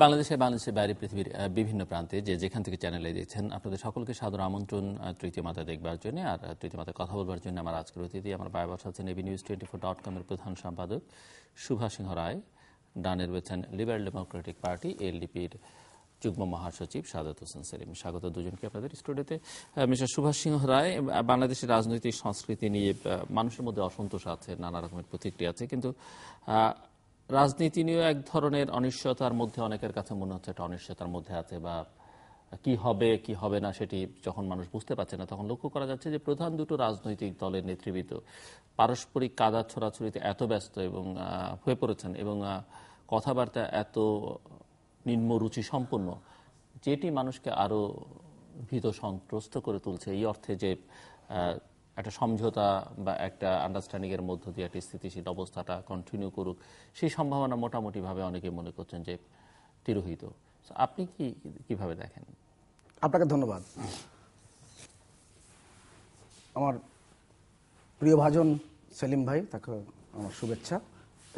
বাংলাদেশের বাইরে পৃথিবীর বিভিন্ন প্রান্তে যেখান থেকে চ্যানেলে দেখছেন, আপনাদের সকলকে সাদর আমন্ত্রণ তৃতীয় মাত্রা দেখবার জন্য আর তৃতীয় মাত্রা কথা বলবার জন্য। আমার আজকের অতিথি আমার বাই বসা আছেন abnews24.com এর প্রধান সম্পাদক সুভা সিংহ রায়, ডানে রয়েছেন লিবারেল ডেমোক্রেটিক পার্টি এলডিপির যুগ্ম মহাসচিব সাদাত হোসেন সেলিম। স্বাগত দুজনকে আপনাদের স্টুডিওতে। মিস্টার সুভাষ সিংহ রায়, বাংলাদেশের রাজনৈতিক সংস্কৃতি নিয়ে মানুষের মধ্যে অসন্তোষ আছে, নানা রকমের প্রতিক্রিয়া আছে, কিন্তু রাজনীতি নিয়েও এক ধরনের অনিশ্চয়তার মধ্যে অনেকের কাছে মনে হচ্ছে একটা অনিশ্চয়তার মধ্যে আছে, বা কি হবে কি হবে না সেটি যখন মানুষ বুঝতে পারছে না, তখন লক্ষ্য করা যাচ্ছে যে প্রধান দুটো রাজনৈতিক দলের নেতৃবৃন্দ পারস্পরিক কাদা ছোড়াছড়িতে এত ব্যস্ত এবং হয়ে পড়েছেন এবং কথাবার্তা এত নিম্ন রুচি সম্পন্ন, যেটি মানুষকে আরো ভীত সন্ত্রস্ত করে তুলছে। এই অর্থে যে একটা সমঝোতা বা একটা আন্ডারস্ট্যান্ডিং এর মধ্য দিয়ে একটা স্থিতিশীল অবস্থাটা কন্টিনিউ করুক, সেই সম্ভাবনা মোটামুটিভাবে অনেকে মনে করছেন যে তিরোহিত। আপনি কিভাবে দেখেন? আপনাকে ধন্যবাদ। আমার প্রিয় ভাজন সেলিম ভাই, তাকে আমার শুভেচ্ছা,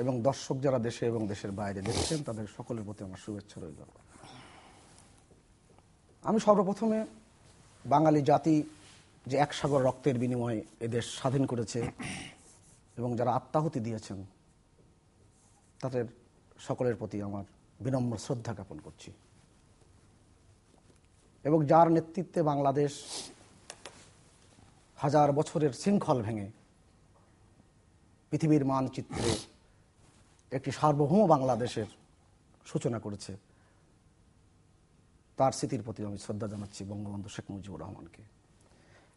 এবং দর্শক যারা দেশে এবং দেশের বাইরে দেখছেন তাদের সকলের প্রতি আমার শুভেচ্ছা রইল। আমি সর্বপ্রথমে বাঙালি জাতি যে এক সাগর রক্তের বিনিময়ে এদেশ স্বাধীন করেছে এবং যারা আত্মাহুতি দিয়েছেন তাদের সকলের প্রতি আমার বিনম্র শ্রদ্ধা জ্ঞাপন করছি, এবং যার নেতৃত্বে বাংলাদেশ হাজার বছরের শৃঙ্খল ভেঙে পৃথিবীর মানচিত্রে একটি সার্বভৌম বাংলাদেশের সূচনা করেছে, তার স্মৃতির প্রতি আমি শ্রদ্ধা জানাচ্ছি বঙ্গবন্ধু শেখ মুজিবুর রহমানকে।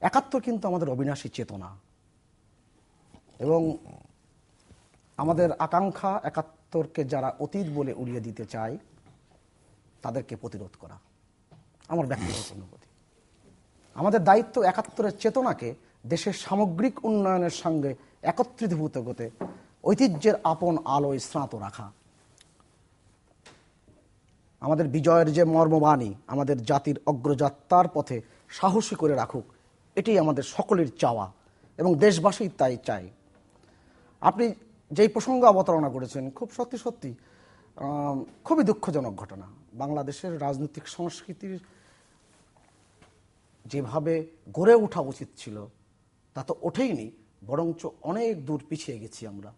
৭১ কিন্তু আমাদের অবিনাশী চেতনা, এবং আমাদের আকাঙ্ক্ষা ৭১কে যারা অতীত বলে উড়িয়ে দিতে চায় তাদেরকে প্রতিরোধ করা আমার ব্যক্তিগত অনুভূতি। আমাদের দায়িত্ব ৭১-এর চেতনাকে দেশের সামগ্রিক উন্নয়নের সঙ্গে একত্রীভূত করতে ঐতিহ্যের আপন আলোয় স্নাত রাখা। আমাদের বিজয়ের যে মর্মবাণী আমাদের জাতির অগ্রযাত্রার পথে সাহসী করে রাখুক, এটি আমাদের সকলের চাওয়া এবং দেশবাসী তাই চাই। আপনি যেই প্রসঙ্গ অবতারণা করেছেন খুব সত্যি খুবই দুঃখজনক ঘটনা। বাংলাদেশের রাজনৈতিক সংস্কৃতির যেভাবে গড়ে ওঠা উচিত ছিল তা তো ওঠেইনি, বরঞ্চ অনেক দূর পিছিয়ে গেছি আমরা।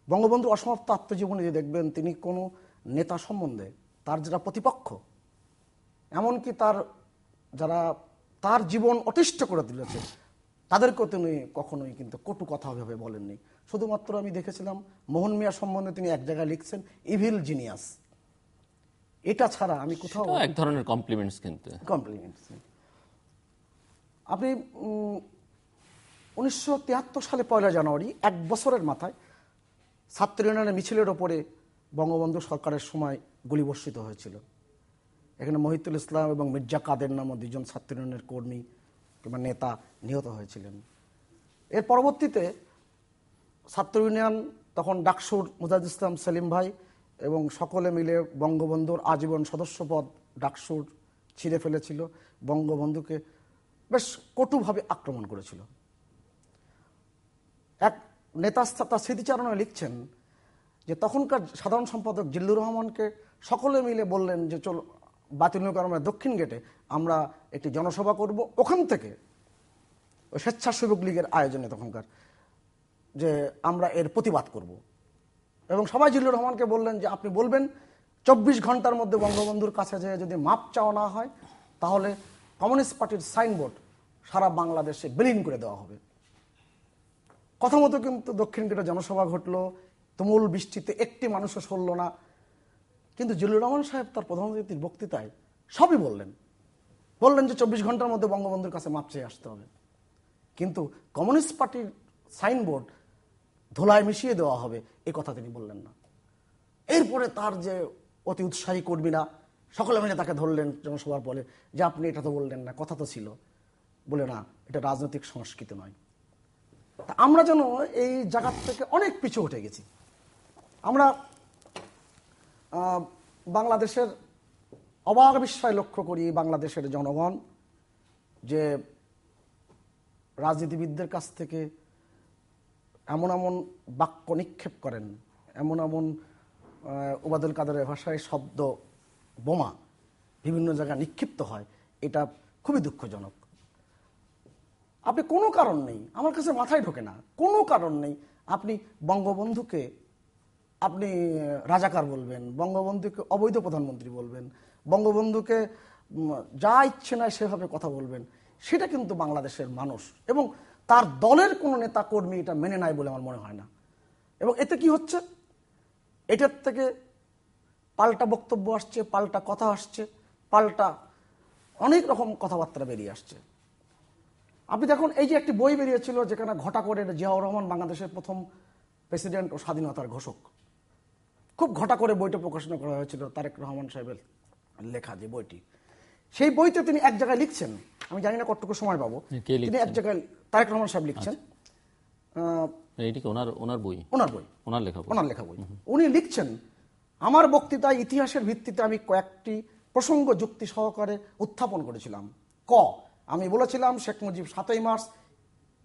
বঙ্গবন্ধু অসমাপ্ত আত্মজীবনী যে দেখবেন, তিনি কোনো নেতা সম্বন্ধে তার যারা প্রতিপক্ষ, এমনকি যারা তার জীবন অতিষ্ঠ করে তুলেছে তাদেরকেও তিনি কখনোই কিন্তু কটু কথা ভেবে বলেননি। শুধুমাত্র আমি দেখেছিলাম মোহন মিয়া সম্বন্ধে তিনি এক জায়গায় লিখছেন ইভিল জিনিয়াস। এটা ছাড়া আমি কোথাও এক ধরনের কমপ্লিমেন্টস, কিন্তু কমপ্লিমেন্টস। আপনি 1973 সালে 1 জানুয়ারি, এক বছরের মাথায় ছাত্র ইউনিয়নের মিছিলের ওপরে বঙ্গবন্ধু সরকারের সময় গুলিবর্ষিত হয়েছিল। এখানে মহিতুল ইসলাম এবং মির্জা কাদের নামক 2 জন ছাত্র ইউনিয়নের কর্মী কিংবা নেতা নিহত হয়েছিলেন। এর পরবর্তীতে ছাত্র ইউনিয়ন তখন ডাকসুর মুজাহিদ ইসলাম সেলিম ভাই এবং সকলে মিলে বঙ্গবন্ধুর আজীবন সদস্যপদ ডাকসুর ছিঁড়ে ফেলেছিল, বঙ্গবন্ধুকে বেশ কটুভাবে আক্রমণ করেছিল। এক নেতা তার স্মৃতিচারণে লিখছেন যে তখনকার সাধারণ সম্পাদক জিল্লুর রহমানকে সকলে মিলে বললেন যে চলো বাতিলকরণের দক্ষিণ গেটে আমরা একটি জনসভা করব, ওখান থেকে ওই স্বেচ্ছাসেবক লীগের আয়োজনে তখনকার, যে আমরা এর প্রতিবাদ করব। এবং সবাই জিল্লুর রহমানকে বললেন যে আপনি বলবেন 24 ঘন্টার মধ্যে বঙ্গবন্ধুর কাছে যেয়ে যদি মাপ চাওয়া না হয় তাহলে কমিউনিস্ট পার্টির সাইনবোর্ড সারা বাংলাদেশে বিলীন করে দেওয়া হবে। কথা মতো কিন্তু দক্ষিণ গেটে জনসভা ঘটলো, তুমুল বৃষ্টিতে একটি মানুষও সরল না, কিন্তু জিল্লুর রহমান সাহেব তার প্রধানমন্ত্রীর বক্তৃতায় সবই বললেন যে 24 ঘন্টার মধ্যে বঙ্গবন্ধুর কাছে মাপ চেয়ে আসতে হবে, কিন্তু কমিউনিস্ট পার্টির সাইনবোর্ড ধুলায় মিশিয়ে দেওয়া হবে এ কথা তিনি বললেন না। এরপরে তার যে অতি উৎসাহী কর্মীরা সকলে মিলে তাকে ধরলেন জনসভার বলে যে আপনি এটা তো বললেন না, কথা তো ছিল, বলে না এটা রাজনৈতিক সংস্কৃতি নয়। তা আমরা যেন এই জায়গা থেকে অনেক পিছু উঠে গেছি। আমরা বাংলাদেশের অবাক বিস্ময় লক্ষ্য করি বাংলাদেশের জনগণ যে রাজনীতিবিদদের কাছ থেকে এমন এমন বাক্য নিক্ষেপ করেন, এমন এমন ওবায়দুল কাদেরের ভাষায় শব্দ বোমা বিভিন্ন জায়গায় নিক্ষিপ্ত হয়, এটা খুবই দুঃখজনক। আপনি কোনো কারণ নেই, আমার কাছে মাথায় ঢোকে না, কোনো কারণ নেই আপনি বঙ্গবন্ধুকে আপনি রাজাকার বলবেন, বঙ্গবন্ধুকে অবৈধ প্রধানমন্ত্রী বলবেন, বঙ্গবন্ধুকে যা ইচ্ছে না সেভাবে কথা বলবেন। সেটা কিন্তু বাংলাদেশের মানুষ এবং তার দলের কোনো নেতা কর্মী এটা মেনে নেয় বলে আমার মনে হয় না। এবং এতে কি হচ্ছে, এটার থেকে পাল্টা বক্তব্য আসছে, পাল্টা কথা আসছে, পাল্টা অনেক রকম কথাবার্তা বেরিয়ে আসছে। আপনি দেখুন, এই যে একটি বই বেরিয়েছিল যেখানে ঘটা করে জিয়াউর রহমান বাংলাদেশের প্রথম প্রেসিডেন্ট ও স্বাধীনতার ঘোষক, খুব ঘটা করে বইটা প্রকাশনা করা হয়েছিল তারেক রহমান সাহেবের লেখা যে বইটি। সেই বইতে তিনি এক জায়গায় লিখছেন, আমি জানি না কতটুকু সময় পাবো, তিনি এক জায়গায় তারেক রহমান সাহেব লিখছেন, ওনার বই, ওনার লেখা বই, উনি লিখছেন, আমার বক্তৃতায় ইতিহাসের ভিত্তিতে আমি কয়েকটি প্রসঙ্গ যুক্তি সহকারে উত্থাপন করেছিলাম। আমি বলেছিলাম শেখ মুজিব 7ই মার্চ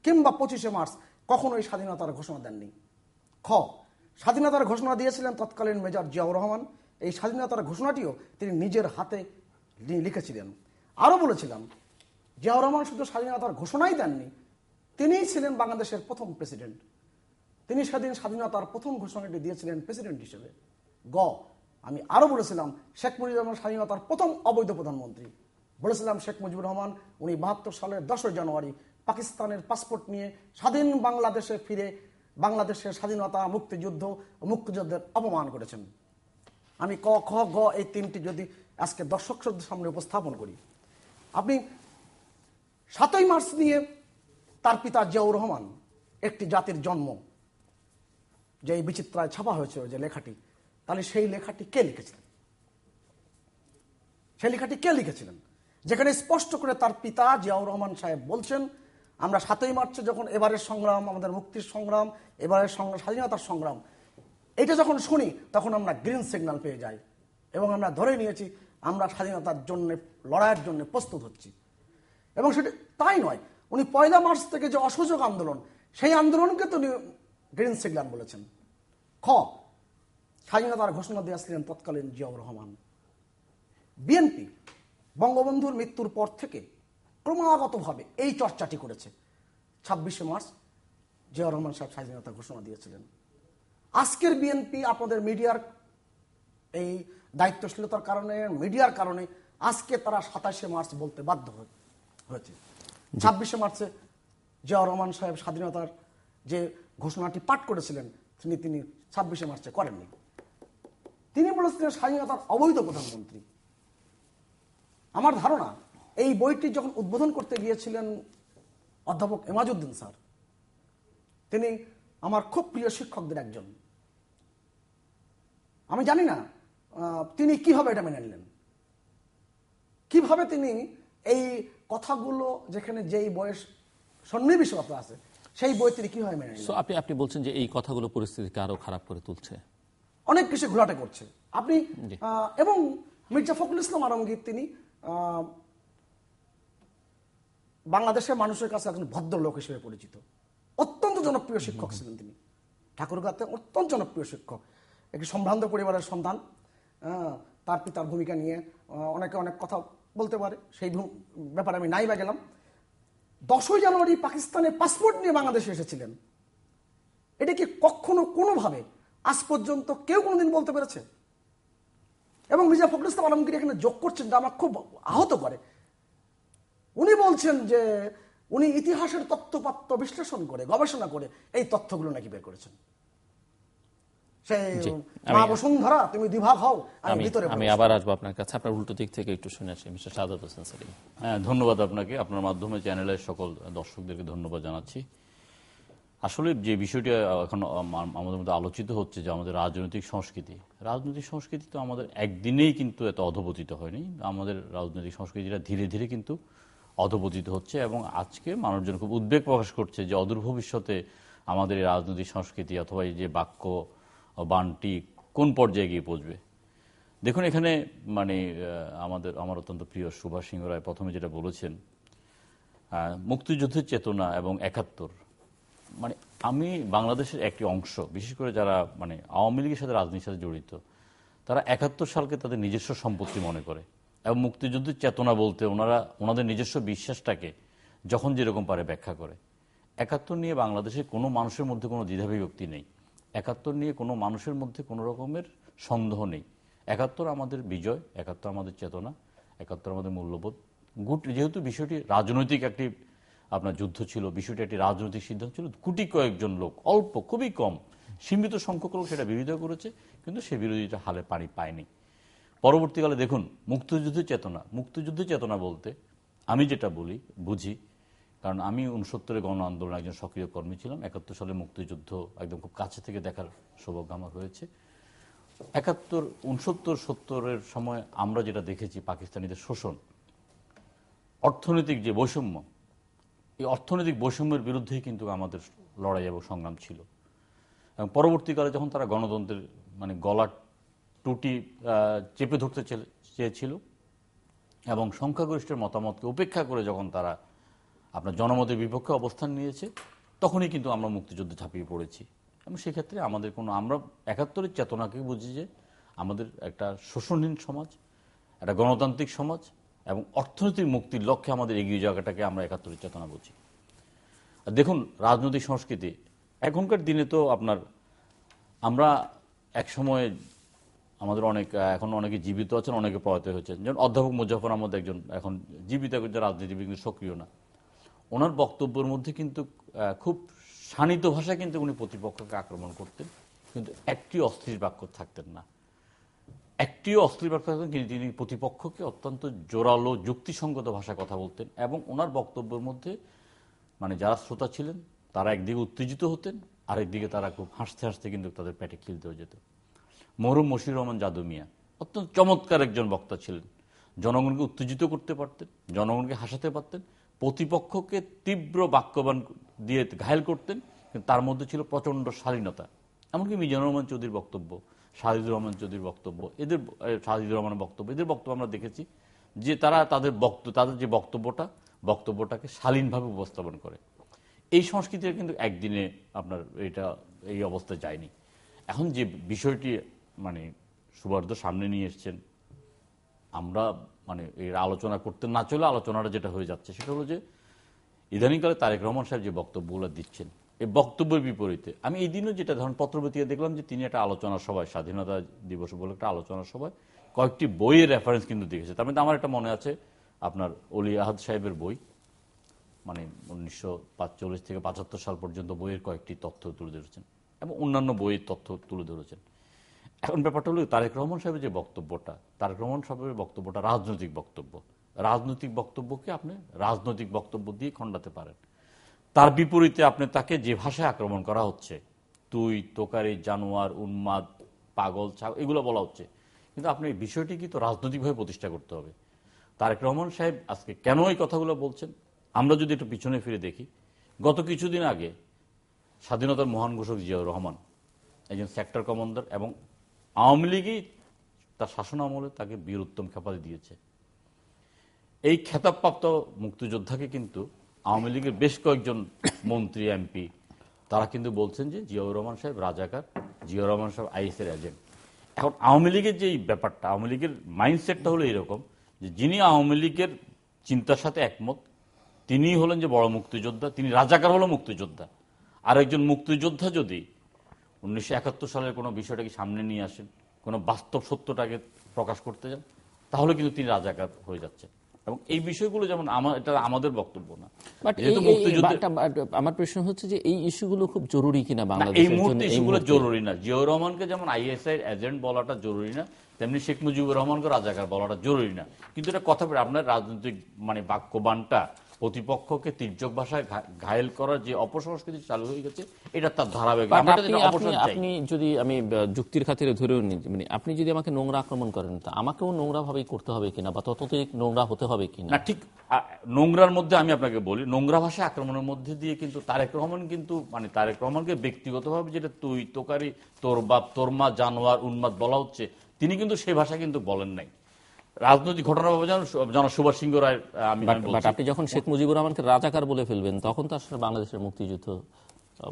কিংবা 25শে মার্চ কখনোই স্বাধীনতার ঘোষণা দেননি। স্বাধীনতার ঘোষণা দিয়েছিলেন তৎকালীন মেজর জিয়াউর রহমান। এই স্বাধীনতার ঘোষণাটিও তিনি নিজের হাতে লিখেছিলেন। আরও বলেছিলাম, জিয়াউর রহমান শুধু স্বাধীনতার ঘোষণাই দেননি, তিনিই ছিলেন বাংলাদেশের প্রথম প্রেসিডেন্ট। তিনি সেদিন স্বাধীনতার প্রথম ঘোষণাটি দিয়েছিলেন প্রেসিডেন্ট হিসেবে। আমি আরও বলেছিলাম, শেখ মুজিবুর রহমান স্বাধীনতার প্রথম অবৈধ প্রধানমন্ত্রী। বলেছিলাম, শেখ মুজিবুর রহমান 72 সালের 10 জানুয়ারি পাকিস্তানের পাসপোর্ট নিয়ে স্বাধীন বাংলাদেশে ফিরে বাংলাদেশের স্বাধীনতা, মুক্তিযুদ্ধ ও মুক্তিযুদ্ধের অপমান করেছেন। আমি ক, খ, গ এই তিনটি যদি আজকে দর্শকদের সামনে উপস্থাপন করি, আপনি 7ই মার্চ নিয়ে তার পিতা জিয়াউর রহমান একটি জাতির জন্ম, যে এই বিচিত্রায় ছাপা হয়েছে যে লেখাটি, তাহলে সেই লেখাটি কে লিখেছিলেন? সেই লেখাটি কে লিখেছিলেন? যেখানে স্পষ্ট করে তার পিতা জিয়াউর রহমান সাহেব বলছেন, আমরা 7ই মার্চে যখন এবারের সংগ্রাম, আমাদের মুক্তির সংগ্রাম, এবারের স্বাধীনতার সংগ্রাম, এটা যখন শুনি তখন আমরা গ্রিন সিগন্যাল পেয়ে যাই এবং আমরা ধরে নিয়েছি আমরা স্বাধীনতার জন্য লড়াইয়ের জন্য প্রস্তুত হচ্ছি। এবং সেটা তাই নয়, উনি 1 মার্চ থেকে যে অসহযোগ আন্দোলন, সেই আন্দোলনকে তো গ্রিন সিগন্যাল বলেছেন। স্বাধীনতার ঘোষণা দিয়েছিলেন তৎকালীন জিয়াউর রহমান। বিএনপি বঙ্গবন্ধুর মৃত্যুর পর থেকে ক্রমাগতভাবে এই চর্চাটি করেছে। 26শে মার্চ জিয়াউর রহমান সাহেব স্বাধীনতা ঘোষণা দিয়েছিলেন। আজকের বিএনপি আপনাদের মিডিয়ার এই দায়িত্বশীলতার কারণে, মিডিয়ার কারণে আজকে তারা 27শে মার্চ বলতে বাধ্য হয়েছে। 26শে মার্চে জিয়াউর রহমান সাহেব স্বাধীনতার যে ঘোষণাটি পাঠ করেছিলেন তিনি 26শে মার্চে করেননি। তিনি বলেছিলেন স্বাধীনতার অবৈধ প্রধানমন্ত্রী। আমার ধারণা, এই বইটি যখন উদ্বোধন করতে গিয়েছিলেন অধ্যাপক এমাজউদ্দিন স্যার, তিনি আমার খুব প্রিয় শিক্ষকদের একজন। আমি জানি না তিনি কিভাবে এটা মেনে নিলেন, কিভাবে তিনি এই কথাগুলো, যেখানে যেই বয়স সন্নিবেশতা আছে, সেই বই তিনি কিভাবে মেনে নিলেন। আপনি বলছেন যে এই কথাগুলো পরিস্থিতিকে আরো খারাপ করে তুলছে, অনেক কিছু ঘোলাটে করছে। আপনি এবং মির্জা ফখরুল ইসলাম আলমগীর, তিনি বাংলাদেশের মানুষের কাছে একজন ভদ্রলোক হিসেবে পরিচিত, অত্যন্ত জনপ্রিয় শিক্ষক ছিলেন তিনি। ঠাকুরগাঁতে অত্যন্ত জনপ্রিয় শিক্ষক, একটি সম্ভ্রান্ত পরিবারের সন্তান। তার পিতার ভূমিকা নিয়ে অনেকে অনেক কথা বলতে পারে, সেই ব্যাপারে আমি নাই বা গেলাম। 10ই জানুয়ারি পাকিস্তানের পাসপোর্ট নিয়ে বাংলাদেশে এসেছিলেন। এটা কি কখনো কোনোভাবে আজ পর্যন্ত কেউ কোনোদিন বলতে পেরেছে? এবং মির্জা ফখরুল ইসলাম আলমগীর এখানে যোগ করছেন, যা আমার খুব আহত করে। উনি বলছেন যে উনি ইতিহাসের তথ্যপাত্র বিশ্লেষণ করে, গবেষণা করে এই তথ্যগুলো নাকি বের করেছেন। বসুন্ধরা, তুমি দুভাগ হও, আমি আবার আসবো আপনার কাছে। আপনার উল্টো দিক থেকে একটু শুনে আসি মিস্টার সাদাত হোসেন সেলিম। হ্যাঁ, ধন্যবাদ আপনাকে। আপনার মাধ্যমে চ্যানেলের সকল দর্শকদেরকে ধন্যবাদ জানাচ্ছি। আসলে যে বিষয়টি এখন আমাদের মধ্যে আলোচিত হচ্ছে, যে আমাদের রাজনৈতিক সংস্কৃতি তো আমাদের একদিনেই কিন্তু এত অধপতিত হয়নি। আমাদের রাজনৈতিক সংস্কৃতিটা ধীরে ধীরে কিন্তু অধপতিত হচ্ছে এবং আজকে মানুষজন খুব উদ্বেগ প্রকাশ করছে যে অদূর ভবিষ্যতে আমাদের এই রাজনৈতিক সংস্কৃতি অথবা এই যে বাক্য বানটি কোন পর্যায়ে গিয়ে পৌঁছবে। দেখুন, এখানে আমার অত্যন্ত প্রিয় সুভাষ সিংহ রায় প্রথমে যেটা বলেছেন, মুক্তিযুদ্ধের চেতনা এবং 71, আমি বাংলাদেশের একটি অংশ, বিশেষ করে যারা আওয়ামী লীগের সাথে রাজনীতির সাথে জড়িত, তারা 71 সালকে তাদের নিজস্ব সম্পত্তি মনে করে এবং মুক্তিযুদ্ধের চেতনা বলতে ওনাদের নিজস্ব বিশ্বাসটাকে যখন যেরকম পারে ব্যাখ্যা করে। 71 নিয়ে বাংলাদেশে কোনো মানুষের মধ্যে কোনো দ্বিধাবিভক্তি নেই, 71 নিয়ে কোনো মানুষের মধ্যে কোনো রকমের সন্দেহ নেই। 71 আমাদের বিজয়, 71 আমাদের চেতনা, 71 আমাদের মূল্যবোধ। যেহেতু বিষয়টি রাজনৈতিক একটি আপনার যুদ্ধ ছিল, বিষয়টি একটি রাজনৈতিক সিদ্ধান্ত ছিল, গুটি কয়েকজন লোক, অল্প, খুবই কম, সীমিত সংখ্যক লোক সেটা বিরোধিতা করেছে, কিন্তু সে বিরোধিতা হালে পানি পায়নি। পরবর্তীকালে দেখুন মুক্তিযুদ্ধের চেতনা বলতে আমি যেটা বুঝি, কারণ আমি 69-এ গণ আন্দোলন একজন সক্রিয় কর্মী ছিলাম, 71 সালে মুক্তিযুদ্ধ একদম খুব কাছে থেকে দেখার সৌভাগ্য আমার হয়েছে। 71, 69, 70-এর সময় আমরা যেটা দেখেছি পাকিস্তানিদের শোষণ, অর্থনৈতিক যে বৈষম্য, এই অর্থনৈতিক বৈষম্যের বিরুদ্ধেই কিন্তু আমাদের লড়াই এবং সংগ্রাম ছিল। এবং পরবর্তীকালে যখন তারা গণতন্ত্রের গলার টুটি চেপে ধরতে চেয়েছিল এবং সংখ্যাগরিষ্ঠের মতামতকে উপেক্ষা করে যখন তারা আপনার জনমতের বিপক্ষে অবস্থান নিয়েছে, তখনই কিন্তু আমরা মুক্তিযুদ্ধে ঝাঁপিয়ে পড়েছি। এবং সেক্ষেত্রে আমরা 71-এর চেতনাকে বুঝি যে আমাদের একটা শোষণহীন সমাজ, একটা গণতান্ত্রিক সমাজ এবং অর্থনৈতিক মুক্তির লক্ষ্যে আমাদের এগিয়ে যাওয়াটাকে আমরা 71-এর চেতনা বুঝি। দেখুন রাজনৈতিক সংস্কৃতি এখনকার দিনে তো আমরা এক সময় আমাদের এখন অনেকে জীবিত আছেন, অনেকে প্রয়াত হয়েছেন। যেমন অধ্যাপক মুজাফর আহমদ একজন এখন জীবিত রাজনীতিবিদ, কিন্তু সক্রিয় না। ওনার বক্তব্যের মধ্যে কিন্তু খুব শানিত ভাষায় কিন্তু উনি প্রতিপক্ষকে আক্রমণ করতেন, কিন্তু একটি অস্থির বাক্য থাকতেন না, একটিও অস্থির বাক্য থাকতেন। কিন্তু তিনি প্রতিপক্ষকে অত্যন্ত জোরালো যুক্তিসঙ্গত ভাষায় কথা বলতেন এবং ওনার বক্তব্যের মধ্যে যারা শ্রোতা ছিলেন তারা একদিকে উত্তেজিত হতেন, আরেকদিকে তারা খুব হাসতে হাসতে কিন্তু তাদের পেটে খিলতে হয়ে যেত। মরহুম মশিউর রহমান জাদু মিয়া অত্যন্ত চমৎকার একজন বক্তা ছিলেন, জনগণকে উত্তেজিত করতে পারতেন, জনগণকে হাসাতে পারতেন, প্রতিপক্ষকে তীব্র বাক্যবান দিয়ে ঘায়েল করতেন, কিন্তু তার মধ্যে ছিল প্রচণ্ড শালীনতা। এমনকি মিজানুর রহমান চৌধুরীর বক্তব্য, শাহিদুর রহমানের বক্তব্য, এদের বক্তব্য আমরা দেখেছি যে তারা তাদের যে বক্তব্যটাকে শালীনভাবে উপস্থাপন করে। এই সংস্কৃতির কিন্তু একদিনে এই অবস্থায় যায়নি। এখন যে বিষয়টি সুবর্দ সামনে নিয়ে এসছেন, আমরা এর আলোচনা করতে না চলে আলোচনাটা যেটা হয়ে যাচ্ছে সেটা হলো যে ইদানিংকালে তারেক রহমান সাহেব যে বক্তব্যগুলো দিচ্ছেন, এই বক্তব্যের বিপরীতে আমি এই দিনও যেটা ধরুন পত্রপত্রিকা দেখলাম যে তিনি একটা আলোচনা সভায়, স্বাধীনতা দিবস বলে একটা আলোচনা সভায় কয়েকটি বইয়ের রেফারেন্স কিন্তু দেখেছে। তার মধ্যে আমার একটা মনে আছে আপনার অলি আহাদ সাহেবের বই, 1945 থেকে 75 সাল পর্যন্ত বইয়ের কয়েকটি তথ্য তুলে ধরেছেন এবং অন্যান্য বইয়ের তথ্য তুলে ধরেছেন। এখন ব্যাপারটা হলো তারেক রহমান সাহেবের যে বক্তব্যটা, রাজনৈতিক বক্তব্য, রাজনৈতিক বক্তব্যকে আপনি রাজনৈতিক বক্তব্য দিয়ে খণ্ডাতে পারেন। তার বিপরীতে আপনি তাকে যে ভাষায় আক্রমণ করা হচ্ছে, তুই, তোকারি, জানোয়ার, উন্মাদ, পাগল, এগুলো বলা হচ্ছে, কিন্তু আপনি বিষয়টি কি তো রাজনৈতিকভাবে প্রতিষ্ঠা করতে হবে। তারেক রহমান সাহেব আজকে কেন এই কথাগুলো বলছেন, আমরা যদি একটু পিছনে ফিরে দেখি, গত কিছুদিন আগে স্বাধীনতার মহান ঘোষক জিয়াউর রহমান একজন সেক্টর কমান্ডার এবং আওয়ামী লীগই তার শাসন আমলে তাকে বীর উত্তম খেতাব দিয়েছে। এই খেতাবপ্রাপ্ত মুক্তিযোদ্ধাকে কিন্তু আওয়ামী লীগের বেশ কয়েকজন মন্ত্রী, এমপি তারা কিন্তু বলছেন যে জিয়াউর রহমান সাহেব রাজাকার, জিয়াউর রহমান সাহেব আইএস এর এজেন্ট। এখন আওয়ামী লীগের যে ব্যাপারটা, আওয়ামী লীগের মাইন্ডসেটটা হলো এরকম যে যিনি আওয়ামী লীগের চিন্তার সাথে একমত তিনিই হলেন যে বড় মুক্তিযোদ্ধা, তিনি রাজাকার হলো মুক্তিযোদ্ধা। আর একজন মুক্তিযোদ্ধা যদি 1971 সালের কোনো বিষয়টাকে সামনে নিয়ে আসেন, কোনো বাস্তব সত্যটাকে প্রকাশ করতে যান, তাহলে কিন্তু তিনি রাজাকার হয়ে যাচ্ছেন। এবং এই বিষয়গুলো যেমন এটা আমাদের বক্তব্য না। আমার প্রশ্ন হচ্ছে যে এই ইস্যুগুলো খুব জরুরি কিনা বাংলাদেশের জন্য? এই মুহূর্তে ইস্যুগুলো জরুরি না। জিয়াউর রহমানকে যেমন আইএসআই এজেন্ট বলাটা জরুরি না, তেমনি শেখ মুজিবুর রহমানকে রাজাকার বলাটা জরুরি না। কিন্তু এটা কথা বলে আপনার রাজনৈতিক বাক্যবানটা প্রতিপক্ষকে তির্যক ভাষায় ঘায়েল করার যে অপসংস্কৃতি চালু হয়ে গেছে, এটা তার ধারাবাহিক। আপনি যদি আমি যুক্তির খাতিরে ধরেও নিই, আপনি যদি আমাকে নোংরা আক্রমণ করেন, তা আমাকেও নোংরা ভাবেই করতে হবে কিনা বা ততোধিক নোংরা হতে হবে কিনা? না, ঠিক নোংরার মধ্যে আমি আপনাকে বলি, নোংরা ভাষায় আক্রমণের মধ্যে দিয়ে কিন্তু তারেক রহমান কিন্তু তারেক রহমানকে ব্যক্তিগতভাবে যেটা তুই, তোকারি, তোর বাপ, তোর মা, জানোয়ার, উন্মাদ বলা হচ্ছে, তিনি কিন্তু সেই ভাষা কিন্তু বলেন নাই। রাজনৈতিক ঘটনা যেন সুভাষ সিংহ রায়, আপনি যখন শেখ মুজিবুর রহমানকে রাজাকার বলে ফেলবেন, তখন তো আসলে বাংলাদেশের মুক্তিযুদ্ধ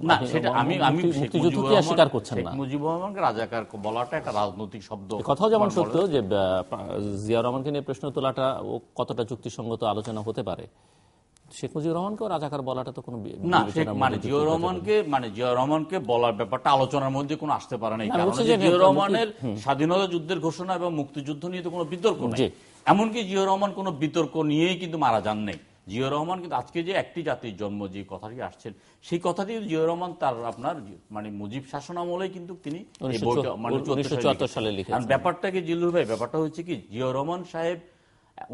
না, সেটা আমি মুক্তিযুদ্ধ কি স্বীকার করছেন না? শেখ মুজিবুর রহমানকে রাজাকার বলাটা একটা রাজনৈতিক শব্দ। কথাও যেমন সত্য যে জিয়া রহমানকে নিয়ে প্রশ্ন তোলাটা কতটা যুক্তিসঙ্গত আলোচনা হতে পারে, শেখ মুজিবুর রহমানকেও রাজাকার বলাটা তো কোনো না, জিয়া রহমানকে বলার ব্যাপারটা আলোচনার মধ্যে কোনো আসতে পারে নাই। কারণ জিয়া রহমানের স্বাধীনতা যুদ্ধের ঘোষণা এবং মুক্তিযুদ্ধ নিয়ে তো কোনো বিতর্ক নেই। এমনকি জিয়া রহমান কোনো বিতর্ক নিয়েই কিন্তু মারা যান নাই। জিয়া রহমান কিন্তু আজকে যে একটি জাতির জন্ম যে কথাটি আসছেন, সেই কথাটি জিয়া রহমান তার আপনার মুজিব শাসন আমলেই কিন্তু তিনি 1974 সালে লিখেছেন। ব্যাপারটা কি জিল্লুর ভাই, ব্যাপারটা হচ্ছে কি, জিয়া রহমান সাহেব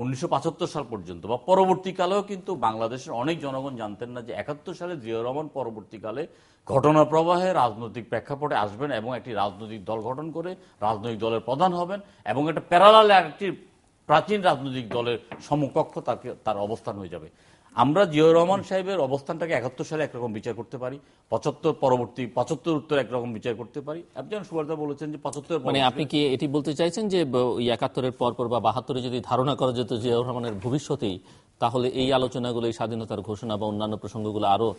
1975 সাল পর্যন্ত বা পরবর্তীকালেও কিন্তু বাংলাদেশের অনেক জনগণ জানতেন না যে 71 সালে জিয়া রহমান পরবর্তীকালে ঘটনা প্রবাহে রাজনৈতিক প্রেক্ষাপটে আসবেন এবং একটি রাজনৈতিক দল গঠন করে রাজনৈতিক দলের প্রধান হবেন এবং একটা প্যারালাল একটি প্রাচীন রাজনৈতিক দলের সমকক্ষ তার অবস্থান হয়ে যাবে। আমরা জিয়া রহমান সাহেবের অবস্থানটাকে 71 সালে একরকম বিচার করতে পারি, 75 উত্তর একরকম বিচার করতে পারি। আপনি সুবর্দা বলেছেন যে 75, আপনি কি এটি বলতে চাইছেন যে 71-এর পরপর বা 72-এ যদি ধারণা করা যেত জিয়া রহমানের ভবিষ্যতেই, তাহলে এই আলোচনাগুলো, এই স্বাধীনতার ঘোষণা বা অন্যান্য প্রসঙ্গগুলো আরো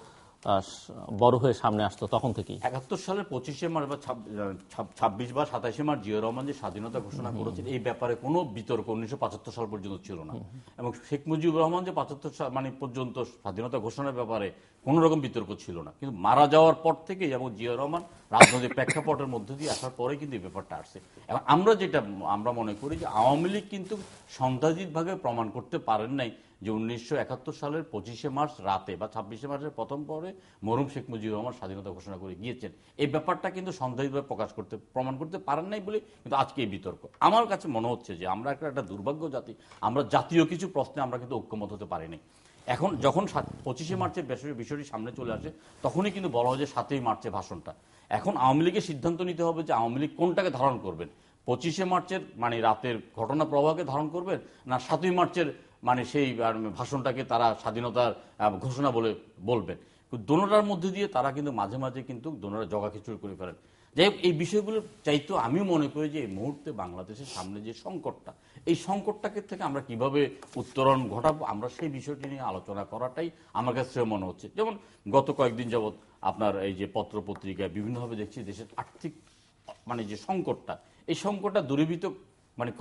বড় হয়ে সামনে আসতো তখন থেকেই? 71 সালের 25শে মার্চ বা 26 বা 27শে মার্চ জিয়া রহমান যে স্বাধীনতা ঘোষণা করেছেন, এই ব্যাপারে কোনো বিতর্ক 1975 সাল পর্যন্ত ছিল না। এবং শেখ মুজিবুর রহমান যে 75 সাল পর্যন্ত স্বাধীনতা ঘোষণার ব্যাপারে কোন রকম বিতর্ক ছিল না। কিন্তু মারা যাওয়ার পর থেকে যেমন জিয়া রহমান রাজনৈতিক প্রেক্ষাপটের মধ্যে দিয়ে আসার পরে কিন্তু এই ব্যাপারটা আসছে। এবং আমরা মনে করি যে আওয়ামী লীগ কিন্তু সন্দেহাতীতভাবে প্রমাণ করতে পারেন নাই যে 1971 সালের 25শে মার্চ রাতে বা 26শে মার্চের প্রথম পরে মরহুম শেখ মুজিবুর রহমান স্বাধীনতা ঘোষণা করে গিয়েছেন। এই ব্যাপারটা কিন্তু সন্দেহাতীতভাবে প্রমাণ করতে পারেন নাই বলে কিন্তু আজকে এই বিতর্ক। আমার কাছে মনে হচ্ছে যে আমরা একটা দুর্ভাগ্য জাতি, আমরা জাতীয় কিছু প্রশ্নে আমরা কিন্তু ঐক্যমত হতে পারিনি। এখন যখন 25শে মার্চের বিষয়টি সামনে চলে আসে, তখনই কিন্তু বলা হয় যে 7ই মার্চের ভাষণটা। এখন আওয়ামী লীগের সিদ্ধান্ত নিতে হবে যে আওয়ামী লীগ কোনটাকে ধারণ করবেন, 25শে মার্চের রাতের ঘটনা প্রবাহকে ধারণ করবেন, না 7ই মার্চের সেই ভাষণটাকে তারা স্বাধীনতার ঘোষণা বলে বলবেন। দোনোটার মধ্যে দিয়ে তারা কিন্তু মাঝে মাঝে কিন্তু দোনোটা জগা খিচুড়ি করে ফেলেন। যাই হোক, এই বিষয়গুলো চাইতো আমিও মনে করি যে এই মুহূর্তে বাংলাদেশের সামনে যে সংকটটা, এই সংকটটাকে থেকে আমরা কিভাবে উত্তরণ ঘটাবো, আমরা সেই বিষয়টি নিয়ে আলোচনা করাটাই আমার কাছে মনে হচ্ছে। যেমন গত কয়েকদিন যাবৎ আপনার এই যে পত্র পত্রিকায় বিভিন্নভাবে দেখছি দেশের আর্থিক যে সংকটটা, এই সংকটটা দূরীভূত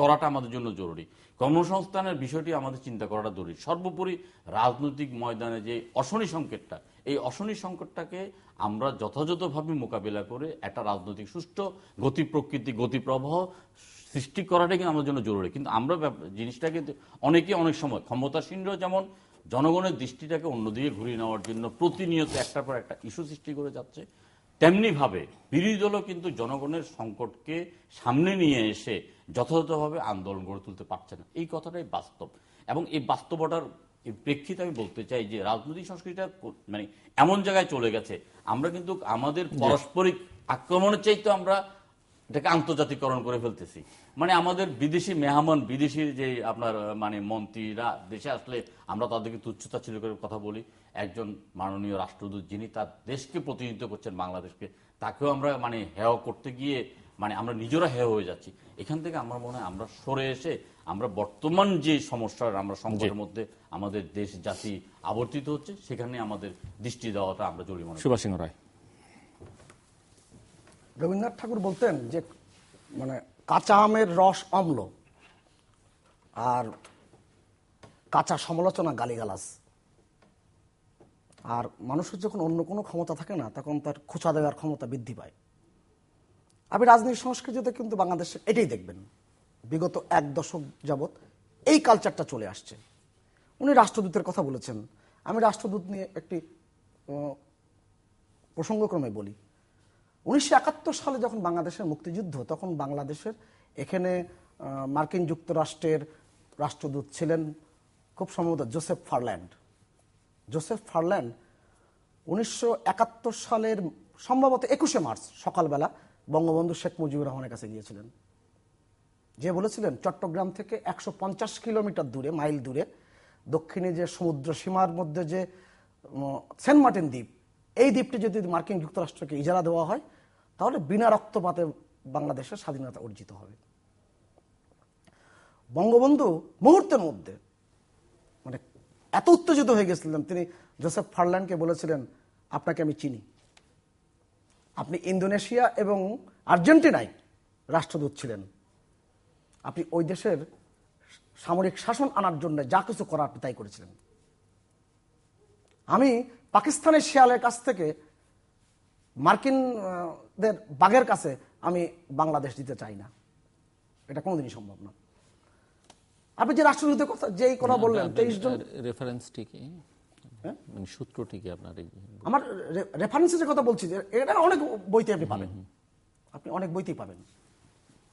করাটা আমাদের জন্য জরুরি। কর্মসংস্থানের বিষয়টি আমাদের চিন্তা করাটা জরুরি। সর্বোপরি রাজনৈতিক ময়দানে যে অশনি সংকটটা, এই অশনি সংকটটাকে আমরা যথাযথভাবে মোকাবিলা করে একটা রাজনৈতিক সুষ্ঠু গতি প্রকৃতি গতি প্রবাহ সৃষ্টি করাটাই কিন্তু আমাদের জন্য জরুরি। কিন্তু আমরা জিনিসটাকে অনেক সময় ক্ষমতাসীনরাও যেমন জনগণের দৃষ্টিটাকে অন্যদিকে ঘুরিয়ে নেওয়ার জন্য প্রতিনিয়ত একটার পর একটা ইস্যু সৃষ্টি করে যাচ্ছে, তেমনিভাবে বিরোধী দলও কিন্তু জনগণের সংকটকে সামনে নিয়ে এসে যথাযথভাবে আন্দোলন গড়ে তুলতে পারছে না। এই কথাটাই বাস্তব। এবং এই বাস্তবতার প্রেক্ষিতে আমি বলতে চাই যে রাজনৈতিক সংস্কৃতিটা এমন জায়গায় চলে গেছে, আমরা কিন্তু আমাদের পারস্পরিক আক্রমণের চাইতে আমরা এটাকে আন্তর্জাতিকরণ করে ফেলতেছি। আমাদের বিদেশি মেহমান, বিদেশি যে আপনার মন্ত্রীরা দেশে আসলে আমরা তাদেরকে তুচ্ছতাচ্ছিল্য করে কথা বলি। একজন মাননীয় রাষ্ট্রদূত যিনি তার দেশকে প্রতিনিধিত্ব করছেন, বাংলাদেশকে, তাকেও আমরা হেয় করতে গিয়ে আমরা নিজেরা হেয় হয়ে যাচ্ছি। এখান থেকে আমার মনে হয় আমরা সরে এসে আমরা বর্তমান যে সমস্যার আমরা সংকটের মধ্যে আমাদের দেশ জাতি আবর্তিত হচ্ছে, সেখানে আমাদের দৃষ্টি দেওয়াটা আমরা জরুরি মনে করি। সুভাষ সিংহ রায়, রবীন্দ্রনাথ ঠাকুর বলতেন যে কাঁচা আমের রস অম্ল, আর কাঁচা সমালোচনা গালিগালাজ। আর মানুষের যখন অন্য কোনো ক্ষমতা থাকে না, তখন তার খোঁচা দেওয়ার ক্ষমতা বৃদ্ধি পায়। আপনি রাজনীতি সংস্কৃতিতে কিন্তু বাংলাদেশে এটাই দেখবেন, বিগত 1 দশক যাবৎ এই কালচারটা চলে আসছে। উনি রাষ্ট্রদূতের কথা বলেছেন, আমি রাষ্ট্রদূত নিয়ে একটি প্রসঙ্গক্রমে বলি। 1971 সালে যখন বাংলাদেশের মুক্তিযুদ্ধ, তখন বাংলাদেশের এখানে মার্কিন যুক্তরাষ্ট্রের রাষ্ট্রদূত ছিলেন খুব সম্ভবত জোসেফ ফারল্যান্ড। 1971 সালের সম্ভবত 21শে মার্চ সকালবেলা বঙ্গবন্ধু শেখ মুজিবুর রহমানের কাছে গিয়েছিলেন, যে বলেছিলেন চট্টগ্রাম থেকে 150 কিলোমিটার দূরে, মাইল দূরে, দক্ষিণে যে সমুদ্র সীমার মধ্যে যে সেন্ট মার্টিন দ্বীপ, এই দ্বীপটি যদি মার্কিন যুক্তরাষ্ট্রকে ইজারা দেওয়া হয়, তাহলে বিনা রক্তপাতে বাংলাদেশের স্বাধীনতা অর্জিত হবে। বঙ্গবন্ধু মুহূর্তের মধ্যে এত উত্তেজিত হয়ে গেছিলেন, তিনি জোসেফ ফারল্যান্ডকে বলেছিলেন, আপনাকে আমি চিনি, আপনি ইন্দোনেশিয়া এবং আর্জেন্টিনায় রাষ্ট্রদূত ছিলেন, আপনি ওই দেশের সামরিক শাসন আনার জন্য যা কিছু করার আপনি তাই করেছিলেন। আমি পাকিস্তানের শিয়ালের কাছ থেকে মার্কিনদের বাঘের কাছে আমি বাংলাদেশ দিতে চাই না, এটা কোনোদিনই সম্ভব না। আপনি যে রাষ্ট্রদূতের কথা যেই কথা বললেন 23 জন, রেফারেন্সটি কি, মানে সূত্রটি কি আপনার? আমার রেফারেন্সের যে কথা বলছি যে এটা অনেক বইতে আপনি পাবেন, আপনি অনেক বইতেই পাবেন,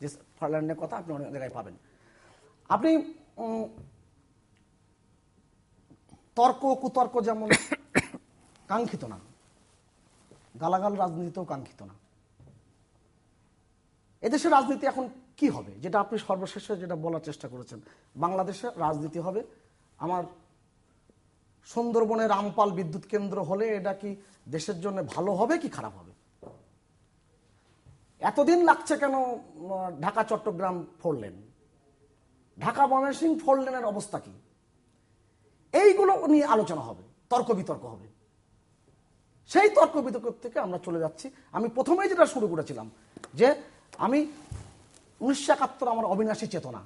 যে ফারল্যান্ডের কথা আপনি অনেক জায়গায় পাবেন। আপনি তর্ক কুতর্ক যেমন কাঙ্ক্ষিত না, গালাগাল রাজনীতিও কাঙ্ক্ষিত না। এদেশের রাজনীতি এখন কি হবে, যেটা আপনি সর্বশেষে যেটা বলার চেষ্টা করেছেন, বাংলাদেশের রাজনীতি হবে, আমার সুন্দরবনে রামপাল বিদ্যুৎ কেন্দ্র হলে এটা কি দেশের জন্য ভালো হবে কি খারাপ হবে? এতদিন লাগছে কেন ঢাকা চট্টগ্রাম 4 লেন, ঢাকা ময়মনসিংহ 4 লেনের অবস্থা কি? এইগুলো নিয়ে আলোচনা হবে, তর্ক বিতর্ক হবে। সেই তর্ক বিতর্ক থেকে আমরা চলে যাচ্ছি। আমি প্রথমেই যেটা শুরু করেছিলাম যে আমি 1971 আমার অবিনাশী চেতনা,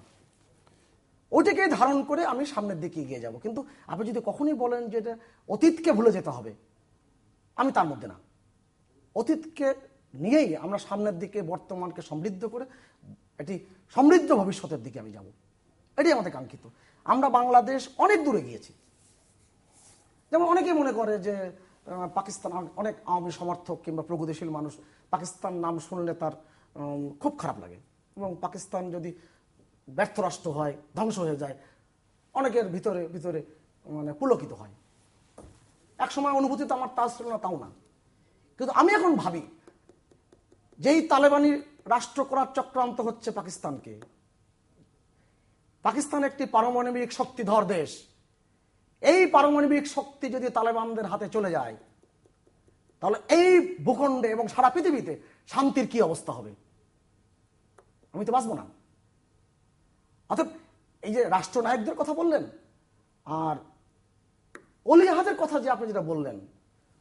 ওইটাকে ধারণ করে আমি সামনের দিকে এগিয়ে যাব। কিন্তু আপনি যদি কখনই বলেন যে এটা অতীতকে ভুলে যেতে হবে, আমি তার মধ্যে না। অতীতকে নিয়েই আমরা সামনের দিকে বর্তমানকে সমৃদ্ধ করে একটি সমৃদ্ধ ভবিষ্যতের দিকে আমি যাব, এটাই আমাদের কাঙ্ক্ষিত। আমরা বাংলাদেশ অনেক দূরে গিয়েছি। যেমন অনেকেই মনে করে যে পাকিস্তান, অনেক আওয়ামী সমর্থক কিংবা প্রগতিশীল মানুষ পাকিস্তান নাম শুনলে তার খুব খারাপ লাগে, এবং পাকিস্তান যদি ব্যর্থ রাষ্ট্র হয়, ধ্বংস হয়ে যায়, অনেকের ভিতরে ভিতরে মানে পুলকিত হয়। এক সময় অনুভূতি তো আমার তা ছিল না, তাও না। কিন্তু আমি এখন ভাবি যেই তালেবানি রাষ্ট্র করার চক্রান্ত হচ্ছে পাকিস্তানকে, পাকিস্তান একটি পারমাণবিক শক্তিধর দেশ, এই পারমাণবিক শক্তি যদি তালেবানদের হাতে চলে যায় তাহলে এই ভূখণ্ডে এবং সারা পৃথিবীতে শান্তির কি অবস্থা হবে? আমি তো বাঁচবো না। অর্থাৎ এই যে রাষ্ট্রনায়কদের কথা বললেন আর অলি আহাদের কথা যে আপনি যেটা বললেন,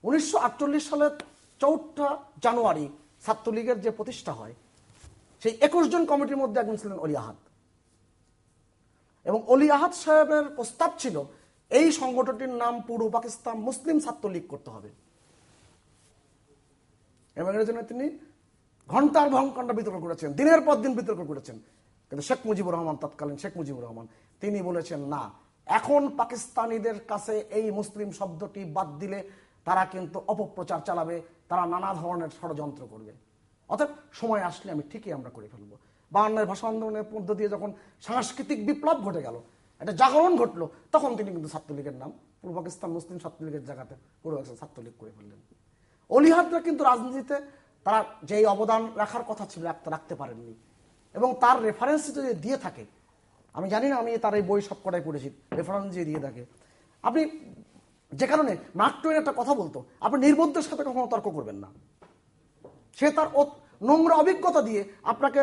1948 সালের 4 জানুয়ারি ছাত্রলীগের যে প্রতিষ্ঠা হয়, সেই 21 জন কমিটির মধ্যে একজন ছিলেন অলি আহাদ, এবং অলি আহাদ সাহেবের প্রস্তাব ছিল এই সংগঠনটির নাম পূর্ব পাকিস্তান মুসলিম ছাত্রলীগ করতে হবে, এবং এর জন্য তিনি ঘন্টার ঘন্টা বিতর্ক করেছেন, দিনের পর দিন বিতর্ক করেছেন। কিন্তু শেখ মুজিবুর রহমান, তৎকালীন শেখ মুজিবুর রহমান, তিনি বলেছেন না, এখন পাকিস্তানিদের কাছে এই মুসলিম শব্দটি বাদ দিলে তারা কিন্তু অপপ্রচার চালাবে, তারা নানা ধরনের ষড়যন্ত্র করবে, অর্থাৎ সময় আসলে আমি ঠিকই আমরা করে ফেলবো। 52 ভাষা আন্দোলনের মধ্য দিয়ে যখন সাংস্কৃতিক বিপ্লব ঘটে গেল, একটা জাগরণ ঘটলো, তখন তিনি কিন্তু ছাত্রলীগের নাম পূর্ব পাকিস্তান মুসলিম ছাত্রলীগের জায়গাতে পূর্ব পাকিস্তান ছাত্রলীগ করে ফেললেন। অলিহাদরা কিন্তু রাজনীতিতে তারা যেই অবদান রাখার কথা ছিল রাখতে পারেননি, এবং তার রেফারেন্স যদি দিয়ে থাকে, আমি জানি না, আমি তার এই বই সব কটাই পড়েছি, রেফারেন্স যে দিয়ে থাকে, আপনি যে কারণে মার্ক টুয়েন একটা কথা বলতো, আপনি নির্বুদ্ধের সাথে কখনো তর্ক করবেন না। সে তার নোংরা অভিজ্ঞতা দিয়ে আপনাকে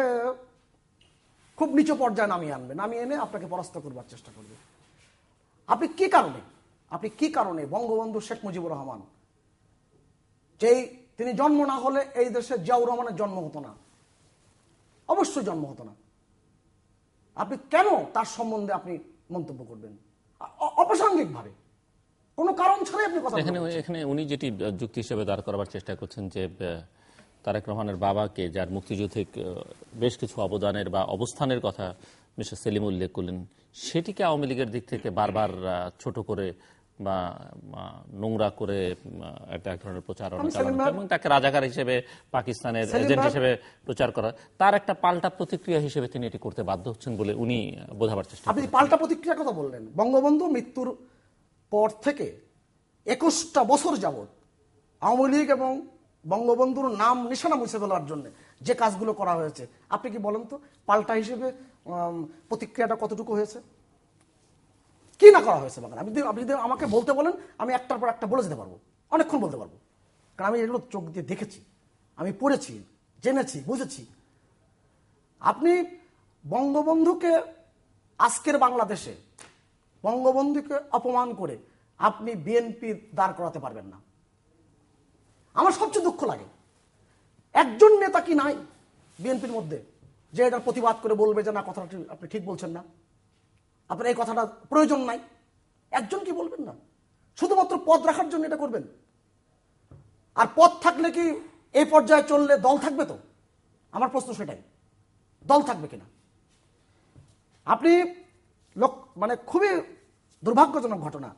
খুব নিচু পর্যায়ে নামিয়ে এনে আপনাকে পরাস্ত করবার চেষ্টা করবে। আপনি কি কারণে বঙ্গবন্ধু শেখ মুজিবুর রহমান, যেই তিনি জন্ম না হলে এই দেশে জিয়াউর রহমানের জন্ম হতো না, অবশ্যই জন্ম হতো না, আপনি কেন তার সম্বন্ধে আপনি মন্তব্য করবেন অপ্রাসঙ্গিক ভাবে, কোনো কারণ ছাড়াই আপনি কথা বলছেন? এখানে উনি যেটি যুক্তি হিসেবে দাঁড় করাবার চেষ্টা করছেন যে তারেক রহমানের বাবাকে, যার মুক্তিযুদ্ধে বেশ কিছু অবদানের বা অবস্থানের কথা মিস্টার সেলিম উল্লেখ করলেন, সেটিকে আওয়ামী লীগের দিক থেকে বারবার ছোট করে বা নোংরা করে একটা এক ধরনের প্রচারণা চালানো এবং তাকে রাজাকার হিসেবে, পাকিস্তানের এজেন্ট হিসেবে প্রচার করা, তার একটা পাল্টা প্রতিক্রিয়া হিসেবে তিনি এটি করতে বাধ্য হচ্ছেন বলে উনি বোঝাবার চেষ্টা করেন। আপনি পাল্টা প্রতিক্রিয়ার কথা বললেন। বঙ্গবন্ধু মৃত্যুর পর থেকে 21টা বছর যাবৎ আওয়ামী লীগ এবং বঙ্গবন্ধুর নাম নিশানা মুছে ফেলার জন্য যে কাজগুলো করা হয়েছে, আপনি কি বলেন তো পাল্টা হিসেবে প্রতিক্রিয়াটা কতটুকু হয়েছে, কি না করা হয়েছে বাংলা? আপনি যদি আমাকে বলতে বলেন, আমি একটার পর একটা বলে যেতে পারবো, অনেকক্ষণ বলতে পারবো, কারণ আমি এগুলো চোখ দিয়ে দেখেছি, আমি পড়েছি, জেনেছি, বুঝেছি। আপনি বঙ্গবন্ধুকে আজকের বাংলাদেশে বঙ্গবন্ধুকে অপমান করে আপনি বিএনপি দাঁড় করাতে পারবেন না। আমার সবচেয়ে দুঃখ লাগে একজন নেতা কি নাই বিএনপির মধ্যে যে এটার প্রতিবাদ করে বলবে যে না কথাটা আপনি ঠিক বলছেন না, আপনার এই কথাটা প্রয়োজন নাই? একজন কি বলবেন না? শুধুমাত্র পদ রাখার জন্য এটা করবেন? আর পদ থাকলে কি এই পর্যায়ে চললে দল থাকবে? তো আমার প্রশ্ন সেটাই, দল থাকবে কিনা? আপনি মানে খুবই দুর্ভাগ্যজনক ঘটনা,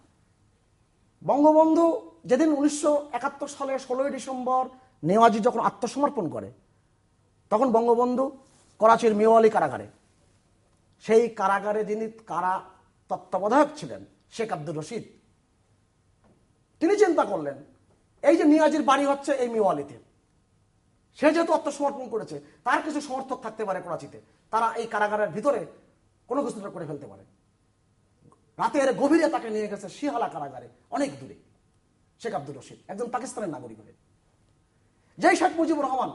বঙ্গবন্ধু যেদিন 1971 সালে 16ই ডিসেম্বর নেওয়াজি যখন আত্মসমর্পণ করে, তখন বঙ্গবন্ধু করাচির মেওয়ালি কারাগারে, সেই কারাগারে যিনি কারা তত্ত্বাবধায়ক ছিলেন শেখ আব্দুর রশিদ, তিনি চিন্তা করলেন এই যে নিয়াজির বাড়ি হচ্ছে এই মেওয়ালিতে, সে যেহেতু আত্মসমর্পণ করেছে তার কিছু সমর্থক থাকতে পারে করাচিতে, তারা এই কারাগারের ভিতরে কোনো কিছু করে ফেলতে পারে। রাতের গভীরে তাকে নিয়ে গেছে শিহালা কারাগারে, অনেক দূরে, শেখ আব্দুর রশিদ একজন পাকিস্তানের নাগরিক হয়ে। যেই শেখ মুজিবুর রহমান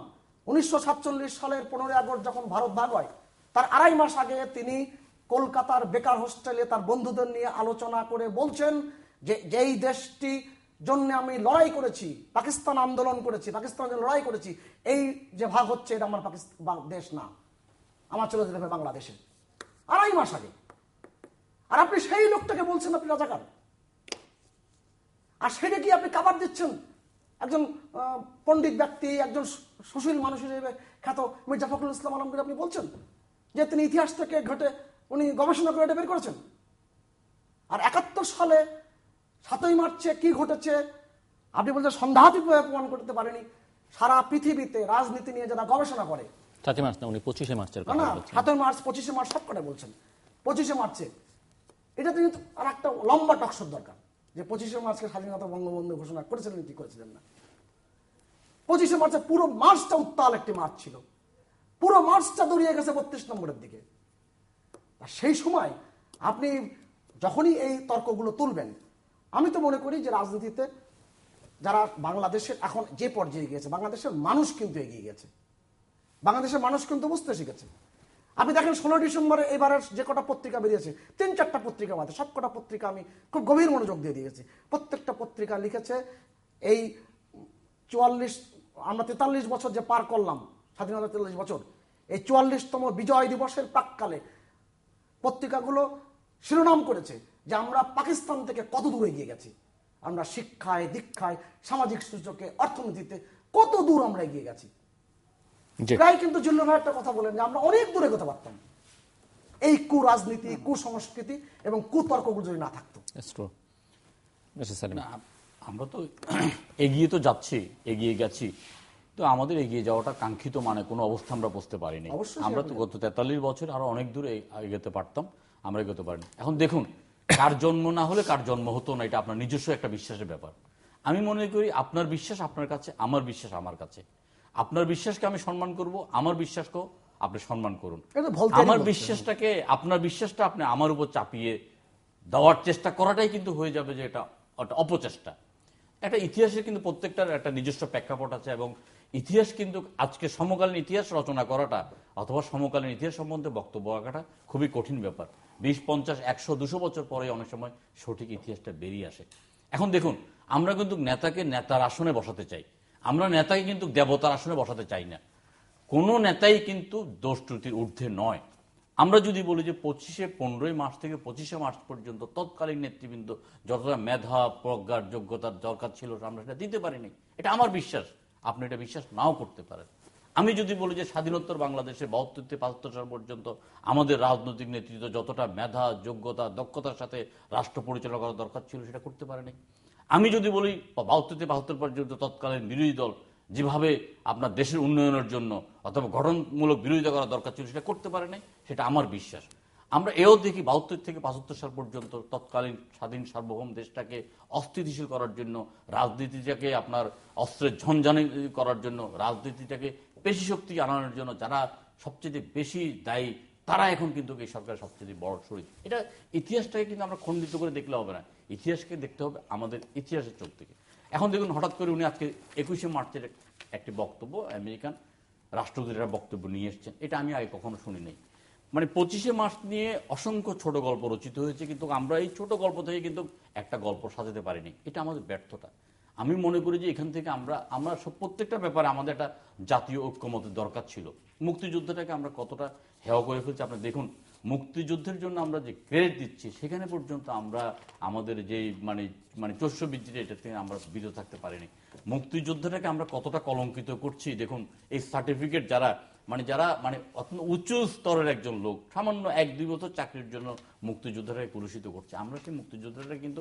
1947 সালের 15ই আগস্ট যখন ভারত ভাগ হয়, তার 2.5 মাস আগে তিনি কলকাতার বেকার হোস্টেলে তার বন্ধুদের নিয়ে আলোচনা করে বলছেন যে যেই দেশটি জন্য আমি লড়াই করেছি, পাকিস্তান আন্দোলন করেছি, পাকিস্তানের জন্য লড়াই করেছি, এই যে ভাগ হচ্ছে এটা আমার পাকিস্তান দেশ না, আমার চলে যেতে হবে বাংলাদেশে। 2.5 মাস আগে। আর আপনি সেই লোকটাকে বলছেন আপনি রাজাকার, আর সেটা কি আপনি কাবার দিচ্ছেন একজন পণ্ডিত ব্যক্তি, একজন সুশীল মানুষ হিসেবে খ্যাত মির্জা ফখরুল ইসলাম আলমগীর, আপনি বলছেন যে তিনি ইতিহাস থেকে ঘটে উনি গবেষণা করে এটা বের করেছেন। আর 71 সালে 7ই মার্চে কি ঘটেছে আপনি বলছেন সন্দেহাতীতভাবে প্রমাণ করতে পারেনি। সারা পৃথিবীতে রাজনীতি নিয়ে যারা গবেষণা করে, 7 মার্চ না, উনি 25 মার্চের কথা বলছেন। 7 মার্চ 25 মার্চ সব করে বলছেন 25 মার্চে। এটা কিন্তু আর একটা লম্বা টকশোর দরকার যে 25 মার্চকে স্বাধীনতা বঙ্গবন্ধু ঘোষণা করেছিলেন কি করেছিলেন না। 25 মার্চে পুরো মার্চটা উত্তাল একটি মার্চ ছিল, পুরো মার্চটা দৌড়িয়ে গেছে 32 নম্বরের দিকে। আর সেই সময় আপনি যখনই এই তর্কগুলো তুলবেন, আমি তো মনে করি যে রাজনীতিতে যারা বাংলাদেশের এখন যে পর্যায়ে গিয়েছে, বাংলাদেশের মানুষ কিন্তু এগিয়ে গেছে, বাংলাদেশের মানুষ কিন্তু বুঝতে শিখেছে। আপনি দেখেন 16 ডিসেম্বরে এবারের যে কটা পত্রিকা বেরিয়েছে, 3-4টা পত্রিকা বাদে সব কটা পত্রিকা আমি খুব গভীর মনোযোগ দিয়ে দিয়েছি। প্রত্যেকটা পত্রিকা লিখেছে এই 44 আমরা 43 বছর যে পার করলাম, স্বাধীনতা 43 বছর, এই 44তম বিজয় দিবসের প্রাককালে পত্রিকাগুলো শিরোনাম করেছে যে আমরা পাকিস্তান থেকে কত দূরে এগিয়ে গেছি, আমরা শিক্ষায়, দীক্ষায়, সামাজিক সূচকে, অর্থনীতিতে কত দূর আমরা এগিয়ে গেছি। প্রায় কিন্তু জিল্লুর ভাই একটা কথা বলেন যে আমরা অনেক দূরে যেতে পারতাম এই কুরাজনীতি, কুসংস্কৃতি এবং কুতর্কগুলো যদি না থাকতো। আমরা তো এগিয়ে তো যাচ্ছি, এগিয়ে গেছি, তো আমাদের এগিয়ে যাওয়াটা কাঙ্ক্ষিত মানে কোনো অবস্থা আমরা বুঝতে পারিনি। আমরা তো গত 43 বছর আরো অনেক দূরে এগোতে পারতাম, আমরা এগোতে পারিনি। এখন দেখুন, কার জন্ম না হলে কার জন্ম হতো না, এটা আপনার নিজস্ব একটা বিশ্বাসের ব্যাপার। আমি মনে করি আপনার বিশ্বাস আপনার কাছে, আমার বিশ্বাস আমার কাছে। আপনার বিশ্বাসকে আমি সম্মান করব, আমার বিশ্বাসকেও আপনি সম্মান করুন। আমার বিশ্বাসটাকে, আপনার বিশ্বাসটা আপনি আমার উপর চাপিয়ে দেওয়ার চেষ্টা করাটাই কিন্তু হয়ে যাবে যে এটা অপচেষ্টা। একটা ইতিহাসের কিন্তু প্রত্যেকটার একটা নিজস্ব প্রেক্ষাপট আছে, এবং ইতিহাস কিন্তু আজকে সমকালীন ইতিহাস রচনা করাটা অথবা সমকালীন ইতিহাস সম্বন্ধে বক্তব্য রাখাটা খুবই কঠিন ব্যাপার। 20, 50, 100, 200 বছর পরে অনেক সময় সঠিক ইতিহাসটা বেরিয়ে আসে। এখন দেখুন, আমরা কিন্তু নেতাকে নেতার আসনে বসাতে চাই, আমরা নেতাকে কিন্তু দেবতার আসনে বসাতে চাই না। কোনো নেতাই কিন্তু দোষ ত্রুটির ঊর্ধ্বে নয়। আমরা যদি বলি যে 15ই মার্চ থেকে 25শে মার্চ পর্যন্ত তৎকালীন নেতৃবৃন্দ যতটা মেধা, প্রজ্ঞার, যোগ্যতার দরকার ছিল আমরা সেটা দিতে পারিনি, এটা আমার বিশ্বাস। আপনি এটা বিশ্বাস নাও করতে পারেন। আমি যদি বলি যে স্বাধীনোত্তর বাংলাদেশে 72 থেকে 75 সাল পর্যন্ত আমাদের রাজনৈতিক নেতৃত্ব যতটা মেধা, যোগ্যতা, দক্ষতার সাথে রাষ্ট্র পরিচালনা করার দরকার ছিল সেটা করতে পারেনি। আমি যদি বলি 72 থেকে 72 পর্যন্ত তৎকালীন বিরোধী দল যেভাবে আপনার দেশের উন্নয়নের জন্য অথবা গঠনমূলক বিরোধিতা করা দরকার ছিল সেটা করতে পারে নাই, সেটা আমার বিশ্বাস। আমরা এও দেখি 72 থেকে 75 সাল পর্যন্ত তৎকালীন স্বাধীন সার্বভৌম দেশটাকে অস্থিতিশীল করার জন্য, রাজনীতিটাকে আপনার অস্ত্রের ঝনঝানি করার জন্য, রাজনীতিটাকে পেশি শক্তি আনানোর জন্য যারা সবচেয়ে বেশি দায়ী তারা এখন কিন্তু এই সরকারের সবচেয়ে বড় শরীর। এটা ইতিহাসটাকে কিন্তু আমরা খণ্ডিত করে দেখলে হবে না, ইতিহাসকে দেখতে হবে আমাদের ইতিহাসের চোখ থেকে। এখন দেখুন, হঠাৎ করে উনি আজকে 21শে মার্চের একটি বক্তব্য, আমেরিকান রাষ্ট্রদূতের বক্তব্য নিয়ে এসছেন, এটা আমি আগে কখনো শুনি নাই। মানে 25শে মার্চ নিয়ে অসংখ্য ছোট গল্প রচিত হয়েছে, কিন্তু আমরা এই ছোট গল্প থেকে কিন্তু একটা গল্প সাজাতে পারিনি, এটা আমাদের ব্যর্থতা। আমি মনে করি যে এখান থেকে আমরা সব প্রত্যেকটা ব্যাপারে আমাদের একটা জাতীয় ঐক্যমতের দরকার ছিল। মুক্তিযুদ্ধটাকে আমরা কতটা হেয় করে ফেলছি আপনি দেখুন। মুক্তিযুদ্ধের জন্য আমরা যে ক্রেডিট দিচ্ছি সেখানে পর্যন্ত আমরা আমাদের যে মানে চস্যবৃত্তিটা এটা থেকে আমরা বিরত থাকতে পারিনি। মুক্তিযুদ্ধটাকে আমরা কতটা কলঙ্কিত করছি দেখুন। এই সার্টিফিকেট যারা অত্যন্ত উঁচু স্তরের একজন লোক সামান্য 1-2 বছর চাকরির জন্য মুক্তিযোদ্ধাটাকে কুলুষিত করছে। আমরা সেই মুক্তিযোদ্ধাটা কিন্তু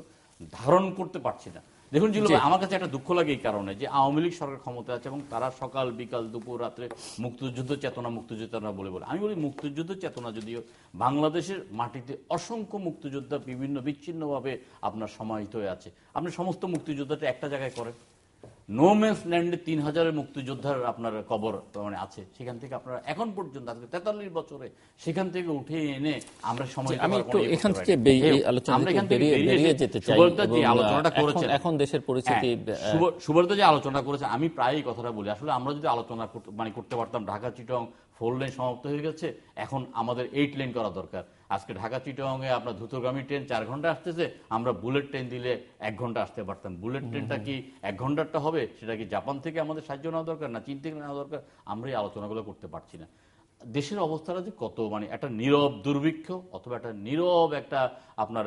ধারণ করতে পারছি না। দেখুন জিল্লুর ভাই, আমার কাছে একটা দুঃখ লাগে এই কারণে যে আওয়ামী লীগ সরকার ক্ষমতায় আছে এবং তারা সকাল বিকাল দুপুর রাত্রে মুক্তিযুদ্ধ চেতনা বলে আমি বলি মুক্তিযুদ্ধ চেতনা যদিও বাংলাদেশের মাটিতে অসংখ্য মুক্তিযোদ্ধা বিভিন্ন বিচ্ছিন্নভাবে আপনার সমাহিত হয়ে আছে। আপনি সমস্ত মুক্তিযোদ্ধাটা একটা জায়গায় করেন, নো ম্যানস ল্যান্ডে 3000 মুক্তিযোদ্ধার আপনার কবর আছে। সেখান থেকে আপনারা এখন পর্যন্ত আজকে 43 বছরে সেখান থেকে উঠে এনে আমরা সময় আমি একটু এখান থেকে বেরিয়ে যেতে চাই। আলোচনাটা করেছেন এখন দেশের পরিস্থিতি, সুব্রত যে আলোচনা করেছেন, আমি প্রায়ই কথাটা বলি আসলে আমরা যদি আলোচনা করতে পারতাম ঢাকা চিটং 4 লেন সমাপ্ত হয়ে গেছে, এখন আমাদের 8 লেন করা দরকার। আজকে ঢাকা চিটং এ আপনার দ্রুতগামী ট্রেন 4 ঘন্টা আসতেছে, আমরা বুলেট ট্রেন দিলে 1 ঘন্টা আসতে পারতাম। বুলেট ট্রেনটা কি 1 ঘন্টারটা হবে? সেটা কি জাপান থেকে আমাদের সাহায্য নেওয়া দরকার না চীন থেকে নেওয়া দরকার? আমরা এই আলোচনাগুলো করতে পারছি না। দেশের অবস্থাটা যে কত একটা নীরব দুর্ভিক্ষ অথবা একটা নীরব একটা আপনার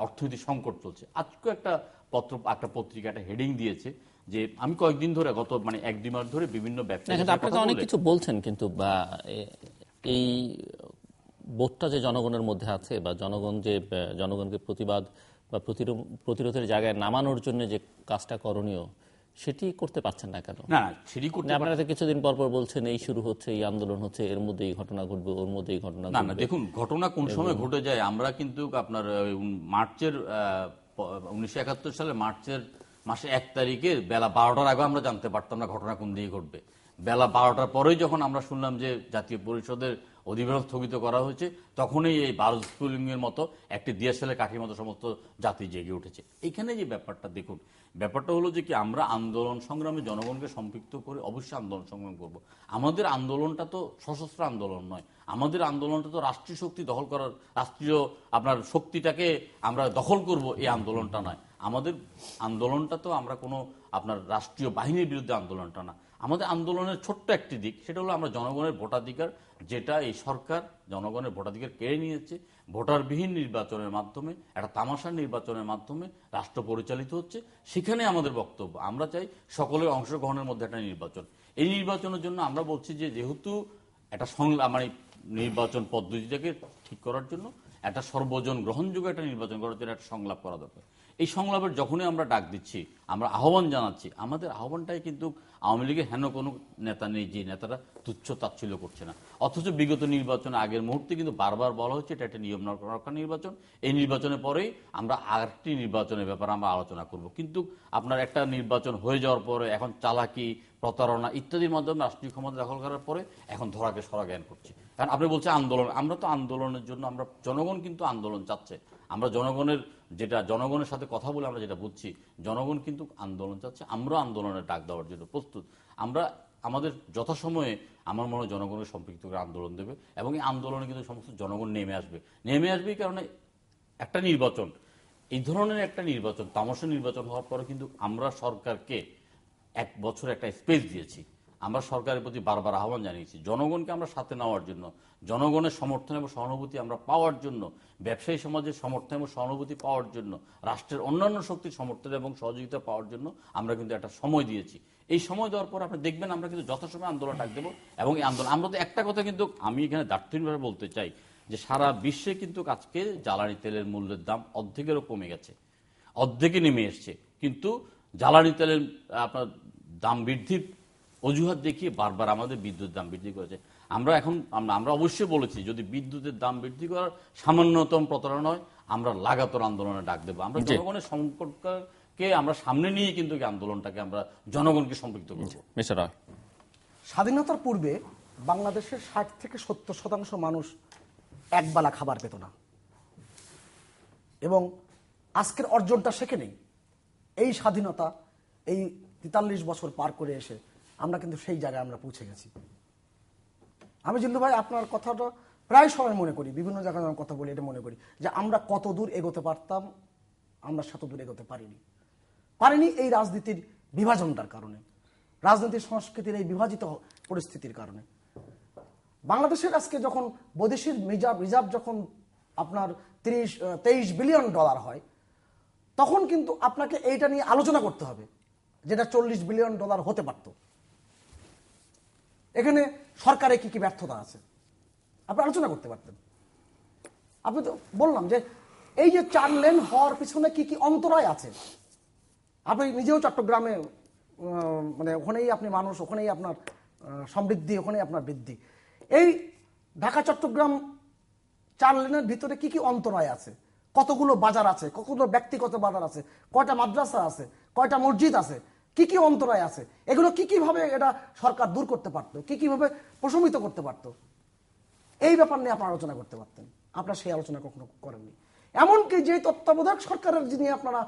অর্থনৈতিক সংকট চলছে। আজকে একটা পত্রিকা একটা হেডিং দিয়েছে যে আমি কয়েকদিন ধরে গত 1-2 মাস ধরে বিভিন্ন আপনাকে অনেক কিছু বলছেন, কিন্তু এই বোধটা যে জনগণের মধ্যে আছে বা জনগণকে প্রতিবাদ বা প্রতিরোধের জায়গায় নামানোর জন্য যে কাজটা করণীয় সেটি করতে পারছেন না কেন? না, সেটি করতে আপনারা তো কিছুদিন পর পর বলছেন এই শুরু হচ্ছে, এই আন্দোলন হচ্ছে, এর মধ্যে এই ঘটনা ঘটবে, ওর মধ্যে এই ঘটনা ঘটবে। না, দেখুন ঘটনা কোন সময় ঘটে যায়। আমরা কিন্তু আপনার মার্চের 1971 সালে মার্চের মাসে 1 তারিখে বেলা 12টার আগে আমরা জানতে পারতাম না ঘটনা কোন দিকে ঘটবে। বেলা 12টার পরেই যখন আমরা শুনলাম যে জাতীয় পরিষদের অধিবেশন স্থগিত করা হয়েছে, তখনই এই বারুদ স্ফুলিং এর মতো একটি দিয়াশালের কাঠির মতো সমস্ত জাতি জেগে উঠেছে। এখানে যে ব্যাপারটা দেখুন, ব্যাপারটা হলো যে কি আমরা আন্দোলন সংগ্রামে জনগণকে সম্পৃক্ত করে অবশ্যই আন্দোলন সংগ্রাম করব। আমাদের আন্দোলনটা তো সশস্ত্র আন্দোলন নয়, আমাদের আন্দোলনটা তো রাষ্ট্রীয় শক্তি দখল করার, রাষ্ট্রীয় আপনার শক্তিটাকে আমরা দখল করব এই আন্দোলনটা নয়। আমাদের আন্দোলনটা তো আমরা কোনো আপনার রাষ্ট্রীয় বাহিনীর বিরুদ্ধে আন্দোলনটা না। আমাদের আন্দোলনের ছোট্ট একটি দিক, সেটা হলো আমরা জনগণের ভোটাধিকার, যেটা এই সরকার জনগণের ভোটাধিকার কেড়ে নিয়েছে। ভোটারবিহীন নির্বাচনের মাধ্যমে, একটা তামাশার নির্বাচনের মাধ্যমে রাষ্ট্র পরিচালিত হচ্ছে। সেখানে আমাদের বক্তব্য, আমরা চাই সকলের অংশগ্রহণের মধ্যে একটা নির্বাচন। এই নির্বাচনের জন্য আমরা বলছি যে যেহেতু একটা নির্বাচন পদ্ধতিটাকে ঠিক করার জন্য, একটা সর্বজন গ্রহণযোগ্য একটা নির্বাচন করার জন্য একটা সংলাপ করা দরকার। এই সংলাপের যখনই আমরা ডাক দিচ্ছি, আমরা আহ্বান জানাচ্ছি, আমাদের আহ্বানটাই কিন্তু আওয়ামী লীগের হেন কোনো নেতা নেই যে নেতারা তুচ্ছ তাচ্ছিল্য করছে না। অথচ বিগত নির্বাচনে আগের মুহূর্তে কিন্তু বারবার বলা হচ্ছে এটা একটা নিয়ম রক্ষা নির্বাচন, এই নির্বাচনের পরেই আমরা আরেকটি নির্বাচনের ব্যাপারে আমরা আলোচনা করব। কিন্তু আপনার একটা নির্বাচন হয়ে যাওয়ার পরে এখন চালাকি, প্রতারণা ইত্যাদির মাধ্যমে রাষ্ট্রীয় ক্ষমতা দখল করার পরে এখন ধরাকে সরা জ্ঞান করছে। কারণ আপনি বলছেন আন্দোলন, আমরা তো আন্দোলনের জন্য, আমরা জনগণ কিন্তু আন্দোলন চাচ্ছে। আমরা জনগণের সাথে কথা বলে আমরা যেটা বুঝছি, জনগণ কিন্তু আন্দোলন চাচ্ছে। আমরা আন্দোলনের ডাক দেওয়ার জন্য প্রস্তুত। আমরা আমাদের যথাসময়ে আমার মনে হয় জনগণের সম্পৃক্ত করে আন্দোলন দেবে এবং এই আন্দোলনে কিন্তু সমস্ত জনগণ নেমে আসবে এই কারণে একটা নির্বাচন, এই ধরনের একটা নির্বাচন, তামাশা নির্বাচন হওয়ার পরে কিন্তু আমরা সরকারকে 1 বছর একটা স্পেস দিয়েছি। আমরা সরকারের প্রতি বারবার আহ্বান জানিয়েছি জনগণকে আমরা সাথে নেওয়ার জন্য, জনগণের সমর্থন এবং সহানুভূতি আমরা পাওয়ার জন্য, ব্যবসায়ী সমাজের সমর্থন এবং সহানুভূতি পাওয়ার জন্য, রাষ্ট্রের অন্যান্য শক্তির সমর্থন এবং সহযোগিতা পাওয়ার জন্য আমরা কিন্তু একটা সময় দিয়েছি। এই সময় দেওয়ার পর আপনি দেখবেন আমরা কিন্তু যথাসময়ে আন্দোলন ডাক দেবো। এবং এই আন্দোলন আমরা তো একটা কথা কিন্তু আমি এখানে দার্থহীনভাবে বলতে চাই যে সারা বিশ্বে কিন্তু আজকে জ্বালানি তেলের মূল্যের দাম অর্ধেকেরও কমে গেছে, অর্ধেকে নেমে এসছে। কিন্তু জ্বালানি তেলের আপনার দাম বৃদ্ধির অজুহাত দেখিয়ে বারবার আমাদের বিদ্যুৎ দাম বৃদ্ধি করেছে। আমরা অবশ্যই বলেছি যদি বিদ্যুতের দাম বৃদ্ধি করার সামান্যতম প্রতারণা হয়, আমরা লাগাতার আন্দোলনে ডাক দেবো। আমরা জনগণের সংকটকে আমরা সামনে নিয়ে কিন্তু আন্দোলনটাকে আমরা জনগণকে সম্পৃক্ত করব। স্বাধীনতার পূর্বে বাংলাদেশের 60 থেকে 70% মানুষ একবেলা খাবার পেত না, এবং আজকের অর্জনটা সেখানেই। এই স্বাধীনতা, এই 43 বছর পার করে এসে আমরা কিন্তু সেই জায়গায় আমরা পৌঁছে গেছি। আমি জিন্দু ভাই আপনার কথাটা প্রায় সময় মনে করি, বিভিন্ন জায়গায় যখন কথা বলি এটা মনে করি যে আমরা কত দূর এগোতে পারতাম, আমরা শত দূর এগোতে পারিনি। পারেনি এই রাজনীতির বিভাজনটার কারণে, রাজনীতির সংস্কৃতির এই বিভাজিত পরিস্থিতির কারণে। বাংলাদেশের আজকে যখন বৈদেশিক রিজার্ভ যখন আপনার 23 বিলিয়ন ডলার হয়, তখন কিন্তু আপনাকে এইটা নিয়ে আলোচনা করতে হবে, যেটা 40 বিলিয়ন ডলার হতে পারত। এখানে সরকারে কি কি ব্যর্থতা আছে আপনি আলোচনা করতে পারতেন। আপনি তো বললাম যে এই যে 4 লেন হওয়ার পিছনে কি কি অন্তরায় আছে। আপনি নিজেও চট্টগ্রামে মানে ওখানেই আপনি মানুষ, ওখানেই আপনার সমৃদ্ধি, ওখানেই আপনার বৃদ্ধি। এই ঢাকা চট্টগ্রাম 4 লেনের ভিতরে কি কি অন্তরায় আছে, কতগুলো বাজার আছে, কতগুলো ব্যক্তিগত বাজার আছে, কয়টা মাদ্রাসা আছে, কয়টা মসজিদ আছে, কি কি অন্তরায় আছে, এগুলো কি কিভাবে এটা সরকার দূর করতে পারতো, কি কিভাবে প্রশমিত করতে পারতো, এই ব্যাপার নিয়ে আপনারা আলোচনা করতে পারতেন। আপনারা সেই আলোচনা কখনো করেননি। এমনকি যে তত্ত্বাবধায়ক সরকারের যিনি আপনারা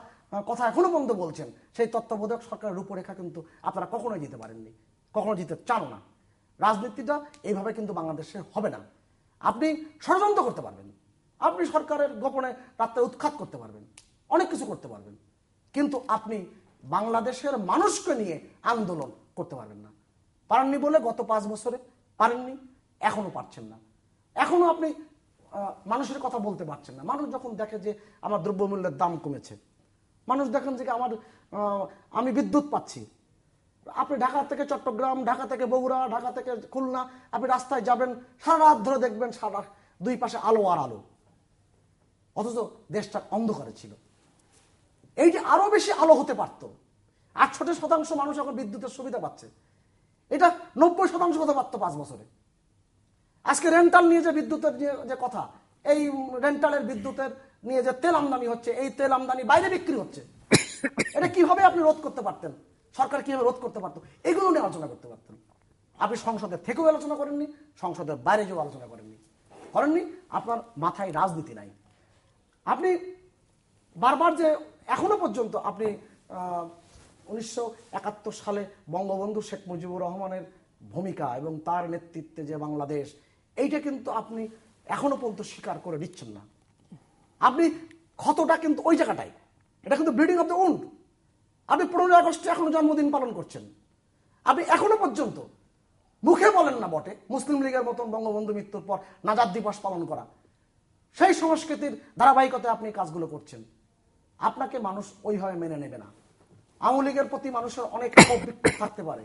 কথা এখনো পর্যন্ত বলছেন, সেই তত্ত্বাবধায়ক সরকারের রূপরেখা কিন্তু আপনারা কখনোই দিতে পারেননি, কখনো দিতে চান না। রাজনীতিটা এইভাবে কিন্তু বাংলাদেশে হবে না। আপনি ষড়যন্ত্র করতে পারবেন, আপনি সরকারের গোপনে রাত্রে উৎখাত করতে পারবেন, অনেক কিছু করতে পারবেন, কিন্তু আপনি বাংলাদেশের মানুষকে নিয়ে আন্দোলন করতে পারবেন না। পারেননি বলে গত 5 বছরে পারেননি, এখনো পারছেন না। এখনো আপনি মানুষের কথা বলতে পারছেন না। মানুষ যখন দেখে যে আমার দ্রব্যমূল্যের দাম কমেছে, মানুষ দেখেন যে আমি বিদ্যুৎ পাচ্ছি, আপনি ঢাকা থেকে চট্টগ্রাম, ঢাকা থেকে বগুড়া, ঢাকা থেকে খুলনা, আপনি রাস্তায় যাবেন, সারা রাত ধরে দেখবেন সারা দুই পাশে আলো আর আলো, অথচ দেশটা অন্ধকারে ছিল। এই যে আরো বেশি আলো হতে পারতো, 68% মানুষ এখন বিদ্যুতের সুবিধা পাচ্ছে, এটা 90% হতে পারতো 5 বছরে। আজকে রেন্টাল নিয়ে যে বিদ্যুতের যে কথা, এই রেন্টালের বিদ্যুতের নিয়ে যে তেল আমদানি হচ্ছে, এই তেল আমদানি বাইরে বিক্রি হচ্ছে, এটা কিভাবে আপনি রোধ করতে পারতেন, সরকার কিভাবে রোধ করতে পারতো, এগুলো নিয়ে আলোচনা করতে পারতেন। আপনি সংসদের থেকেও আলোচনা করেননি, সংসদের বাইরে যেও আলোচনা করেননি, আপনার মাথায় রাজনীতি নাই। আপনি বারবার যে এখনো পর্যন্ত আপনি 1971 সালে বঙ্গবন্ধু শেখ মুজিবুর রহমানের ভূমিকা এবং তার নেতৃত্বে যে বাংলাদেশ, এইটা কিন্তু আপনি এখনো পর্যন্ত স্বীকার করে দিচ্ছেন না। আপনি ক্ষতটা কিন্তু ওই জায়গাটাই, এটা কিন্তু ব্লিডিং অফ দ্য উন্ড। আপনি 15 আগস্টে এখনো জন্মদিন পালন করছেন, আপনি এখনো পর্যন্ত মুখে বলেন না বটে মুসলিম লীগের মতন বঙ্গবন্ধু মৃত্যুর পর নাজাত দিবস পালন করা, সেই সংস্কৃতির ধারাবাহিকতায় আপনি কাজগুলো করছেন। আপনাকে মানুষ ওইভাবে মেনে নেবে না। আওয়ামী লীগের প্রতি মানুষের অনেক অভিজ্ঞতা থাকতে পারে,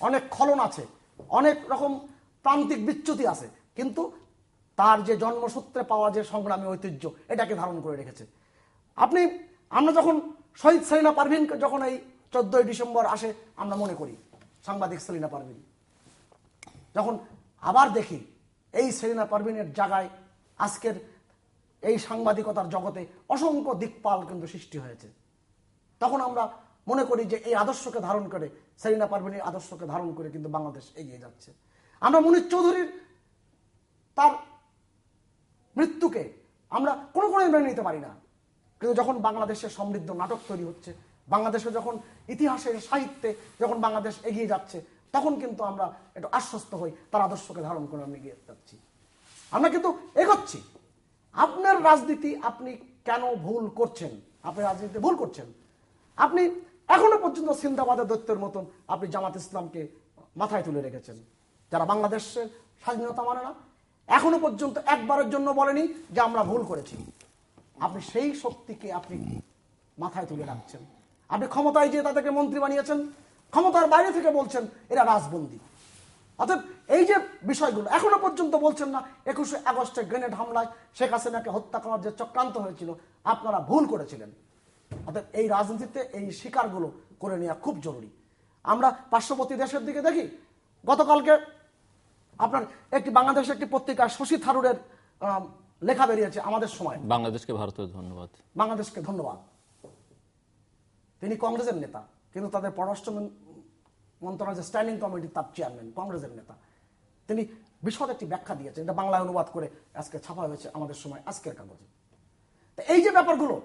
অনেক খলন আছে, অনেক রকম প্রান্তিক বিচ্যুতি আছে, কিন্তু তার যে জন্মসূত্রে পাওয়া যে সংগ্রামী ঐতিহ্য, এটাকে ধারণ করে রেখেছে। আমরা যখন শহীদ সেলিনা পারভীনকে যখন এই 14ই ডিসেম্বর আসে, আমরা মনে করি সাংবাদিক সেলিনা পারভীন, যখন আবার দেখি এই সেলিনা পারভীনের জায়গায় আজকের এই সাংবাদিকতার জগতে অসংখ্য দিকপাল কিন্তু সৃষ্টি হয়েছে, তখন আমরা মনে করি যে এই আদর্শকে ধারণ করে, সেলিনা পারভীনের আদর্শকে ধারণ করে কিন্তু বাংলাদেশ এগিয়ে যাচ্ছে। আমরা মুনীর চৌধুরীর তার মৃত্যুকে আমরা কোনো মেনে নিতে পারি না, কিন্তু যখন বাংলাদেশের সমৃদ্ধ নাটক তৈরি হচ্ছে, বাংলাদেশে যখন ইতিহাসের সাহিত্যে যখন বাংলাদেশ এগিয়ে যাচ্ছে, তখন কিন্তু আমরা একটু আশ্বস্ত হই, তার আদর্শকে ধারণ করে আমরা এগিয়ে যাচ্ছি, আমরা কিন্তু এগোচ্ছি। আপনার রাজনীতি আপনি কেন ভুল করছেন? আপনি রাজনীতি ভুল করছেন। আপনি এখনো পর্যন্ত সিন্দাবাদের দৈত্যের মতন আপনি জামাত ইসলামকে মাথায় তুলে রেখেছেন, যারা বাংলাদেশের স্বাধীনতা মানে না, এখনো পর্যন্ত একবারের জন্য বলেনি যে আমরা ভুল করেছি। আপনি সেই শক্তিকে আপনি মাথায় তুলে রাখছেন। আপনি ক্ষমতায় যে তাদেরকে মন্ত্রী বানিয়েছেন, ক্ষমতার বাইরে থেকে বলছেন এরা রাজবন্দী। অর্থাৎ এই যে বিষয়গুলো এখনো পর্যন্ত বলছেন না 21শে আগস্টে গ্রেনেড হামলায় শেখ হাসিনাকে হত্যা করার যে চক্রান্ত হয়েছিল, আপনারা ভুল করেছিলেন। অর্থাৎ এই রাজনীতিতে এই শিকারগুলো করে নেওয়া খুব জরুরি। আমরা পার্শ্ববর্তী দেশের দিকে দেখি, গতকালকে আপনার একটি বাংলাদেশের একটি পত্রিকা শশী থারুরের লেখা বেরিয়েছে, আমাদের সময় বাংলাদেশকে ভারতের ধন্যবাদ, বাংলাদেশকে ধন্যবাদ। তিনি কংগ্রেসের নেতা, কিন্তু তাদের পররাষ্ট্র মন্ত্রণালয়ের স্ট্যান্ডিং কমিটি তার চেয়ারম্যান, কংগ্রেসের নেতা। তিনি বিশদ একটি ব্যাখ্যা দিয়েছেন, এটা বাংলায় অনুবাদ করে আজকে ছাপা হয়েছে আমাদের সময় আজকের কাগজে। এই যে ব্যাপারগুলো,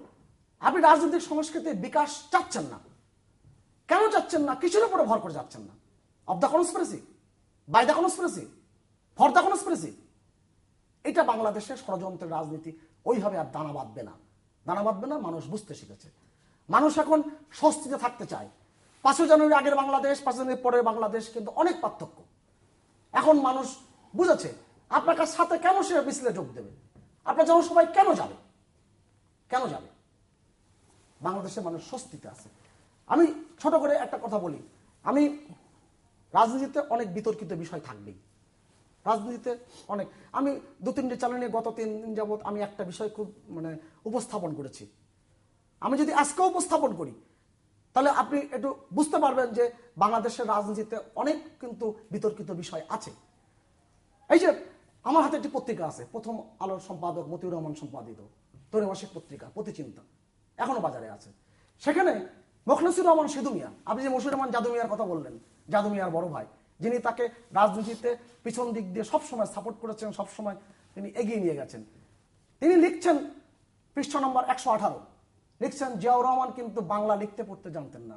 আপনি রাজনৈতিক সংস্কৃতির বিকাশ চাচ্ছেন না, কেন চাচ্ছেন না? কিছুর উপরে ভর করে যাচ্ছেন না। Of the conspiracy, by the conspiracy, for the conspiracy. এটা বাংলাদেশের ষড়যন্ত্রের রাজনীতি ওইভাবে আর দানা বাঁধবে না, দানা বাঁধবে না। মানুষ বুঝতে শিখেছে। মানুষ এখন স্বস্তিতে থাকতে চায়। 5 জানুয়ারি আগের বাংলাদেশ, 5 জানুয়ারি পরের বাংলাদেশ কিন্তু অনেক পার্থক্য। এখন মানুষ বুঝেছে আপনার কাছে সাথে কেন সে মিছিলে যোগ দেবে, আপনার জনসভায় কেন যাবে, কেন যাবে। বাংলাদেশের মানুষ স্বস্তিতে আছে। আমি ছোট করে একটা কথা বলি, আমি রাজনীতিতে অনেক বিতর্কিত বিষয় থাকবেই, রাজনীতিতে অনেক, আমি 2-3টি চ্যানেল নিয়ে গত 3 দিন যাবত আমি একটা বিষয় খুব উপস্থাপন করেছি। আমি যদি আজকেও উপস্থাপন করি তাহলে আপনি একটু বুঝতে পারবেন যে বাংলাদেশের রাজনীতিতে অনেক কিন্তু বিতর্কিত বিষয় আছে। এই যে আমার হাতে একটি পত্রিকা আছে, প্রথম আলোর সম্পাদক মতিউর রহমান সম্পাদিত ত্রৈমাসিক পত্রিকা প্রতিচিন্তা, এখনো বাজারে আছে। সেখানে মোখলেসুর রহমান সেদু মিয়া, আপনি যে মশিউর রহমান জাদু মিয়ার কথা বললেন, জাদু মিয়ার বড় ভাই, যিনি তাকে রাজনীতিতে পিছন দিক দিয়ে সবসময় সাপোর্ট করেছেন, সবসময় তিনি এগিয়ে নিয়ে গেছেন, তিনি লিখছেন পৃষ্ঠা নম্বর 118, লিখছেন জিয়াউর রহমান কিন্তু বাংলা লিখতে পড়তে জানতেন না।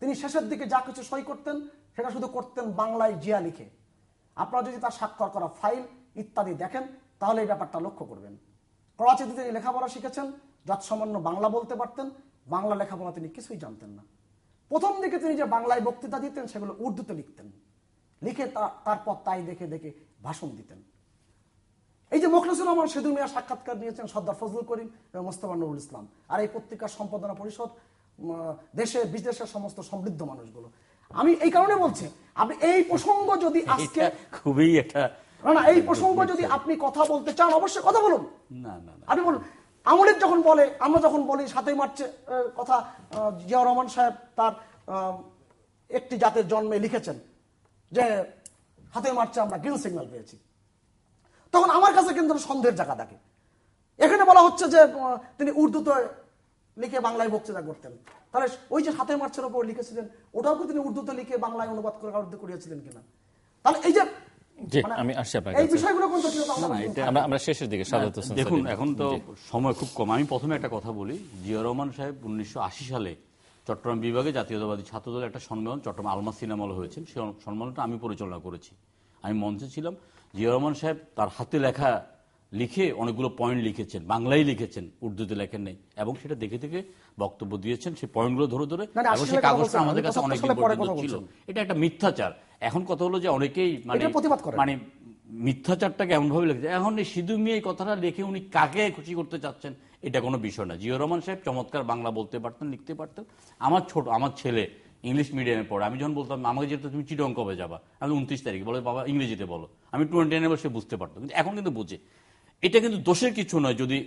তিনি শেষের দিকে যা কিছু সই করতেন সেটা শুধু করতেন বাংলায় জিয়া লিখে। আপনারা যদি তার স্বাক্ষর করা ফাইল ইত্যাদি দেখেন তাহলে এই ব্যাপারটা লক্ষ্য করবেন। করাচিতে তিনি লেখাপড়া শিখেছেন, যৎসামান্য বাংলা বলতে পারতেন, বাংলা লেখাপড়া তিনি কিছুই জানতেন না। প্রথম দিকে তিনি যে বাংলায় বক্তৃতা দিতেন সেগুলো উর্দুতে লিখতেন, লিখে তারপর তাই দেখে দেখে ভাষণ দিতেন। এই যে মোখলেসুর রহমান সেদু মিয়া সাক্ষাৎকার নিয়েছেন সর্দার ফজলুল করিম এবং মোস্তফা নুরুল ইসলাম, আর এই পত্রিকার সম্পাদনা পরিষদ দেশে বিদেশের সমস্ত সমৃদ্ধ মানুষগুলো। আমি এই কারণে বলছি, আপনি এই প্রসঙ্গ যদি আজকে খুবই একটা না এই প্রসঙ্গ যদি আপনি কথা বলতে চান অবশ্যই কথা বলুন, না না আপনি বলুন। আমলের যখন বলে, আমরা যখন বলি 7ই মার্চের কথা, জিয়াউর রহমান সাহেব তার একটি জাতের জন্মে লিখেছেন যে 7ই মার্চে আমরা গ্রিন সিগন্যাল পেয়েছি, তখন আমার কাছে কিন্তু সন্দেহের জায়গা থাকে। এখানে বলা হচ্ছে যে তিনি উর্দুতে লিখে বাংলায় বক্তৃতা করতেন, তাহলে ওই যে 7ই মার্চের উপর লিখেছিলেন ওটাও কি তিনি উর্দুতে লিখে বাংলায় অনুবাদ করে করিয়েছিলেন কিনা? তাহলে এই যে আমি আসছি আপনার এই কাছে, বিষয়গুলো কিন্তু আমরা শেষের দিকে সাজাত হোসেন দেখুন, সাদিক। এখন তো সময় খুব কম। আমি প্রথমে একটা কথা বলি, জিয়া রহমান সাহেব 1980 সালে চট্টগ্রাম বিভাগে জাতীয়তাবাদী ছাত্রদলের একটা সম্মেলন চট্টগ্রাম আলমা সিনেমা হলে হয়েছে, সেই সম্মেলনটা আমি পরিচালনা করেছি, আমি মঞ্চে ছিলাম। জিয়া রহমান সাহেব তার হাতে লেখা লিখে অনেকগুলো পয়েন্ট লিখেছেন, বাংলায় লিখেছেন, উর্দুতে লেখেন নেই, এবং সেটা দেখে দেখে বক্তব্য দিয়েছেন সেই পয়েন্টগুলো ধরে ধরে, এবং সেই কাগজটা আমাদের কাছে অনেকদিন পর্যন্ত ছিল। এটা একটা মিথ্যাচার। এখন কথা হলো যে অনেকেই মানে মিথ্যাচারটাকে এমন ভাবে লিখেছে, এখন এই সিধু মিয়া এই কথাটা লিখে উনি কাকে খুশি করতে চাচ্ছেন এটা কোনো বিষয় না। জিয়া রহমান সাহেব চমৎকার বাংলা বলতে পারতেন, লিখতে পারতেন। আমার ছেলে ইংলিশ মিডিয়ামে পড়ে, আমি যখন বলতাম আমাকে যেটা তুমি চিটং কবে যাবা, আমি 29 তারিখ বলে বাবা ইংরেজিতে বলো, আমি 29 বলে সে বুঝতে পারতো, কিন্তু এখন কিন্তু বুঝে। এটা কিন্তু দোষের কিছু নয় যদি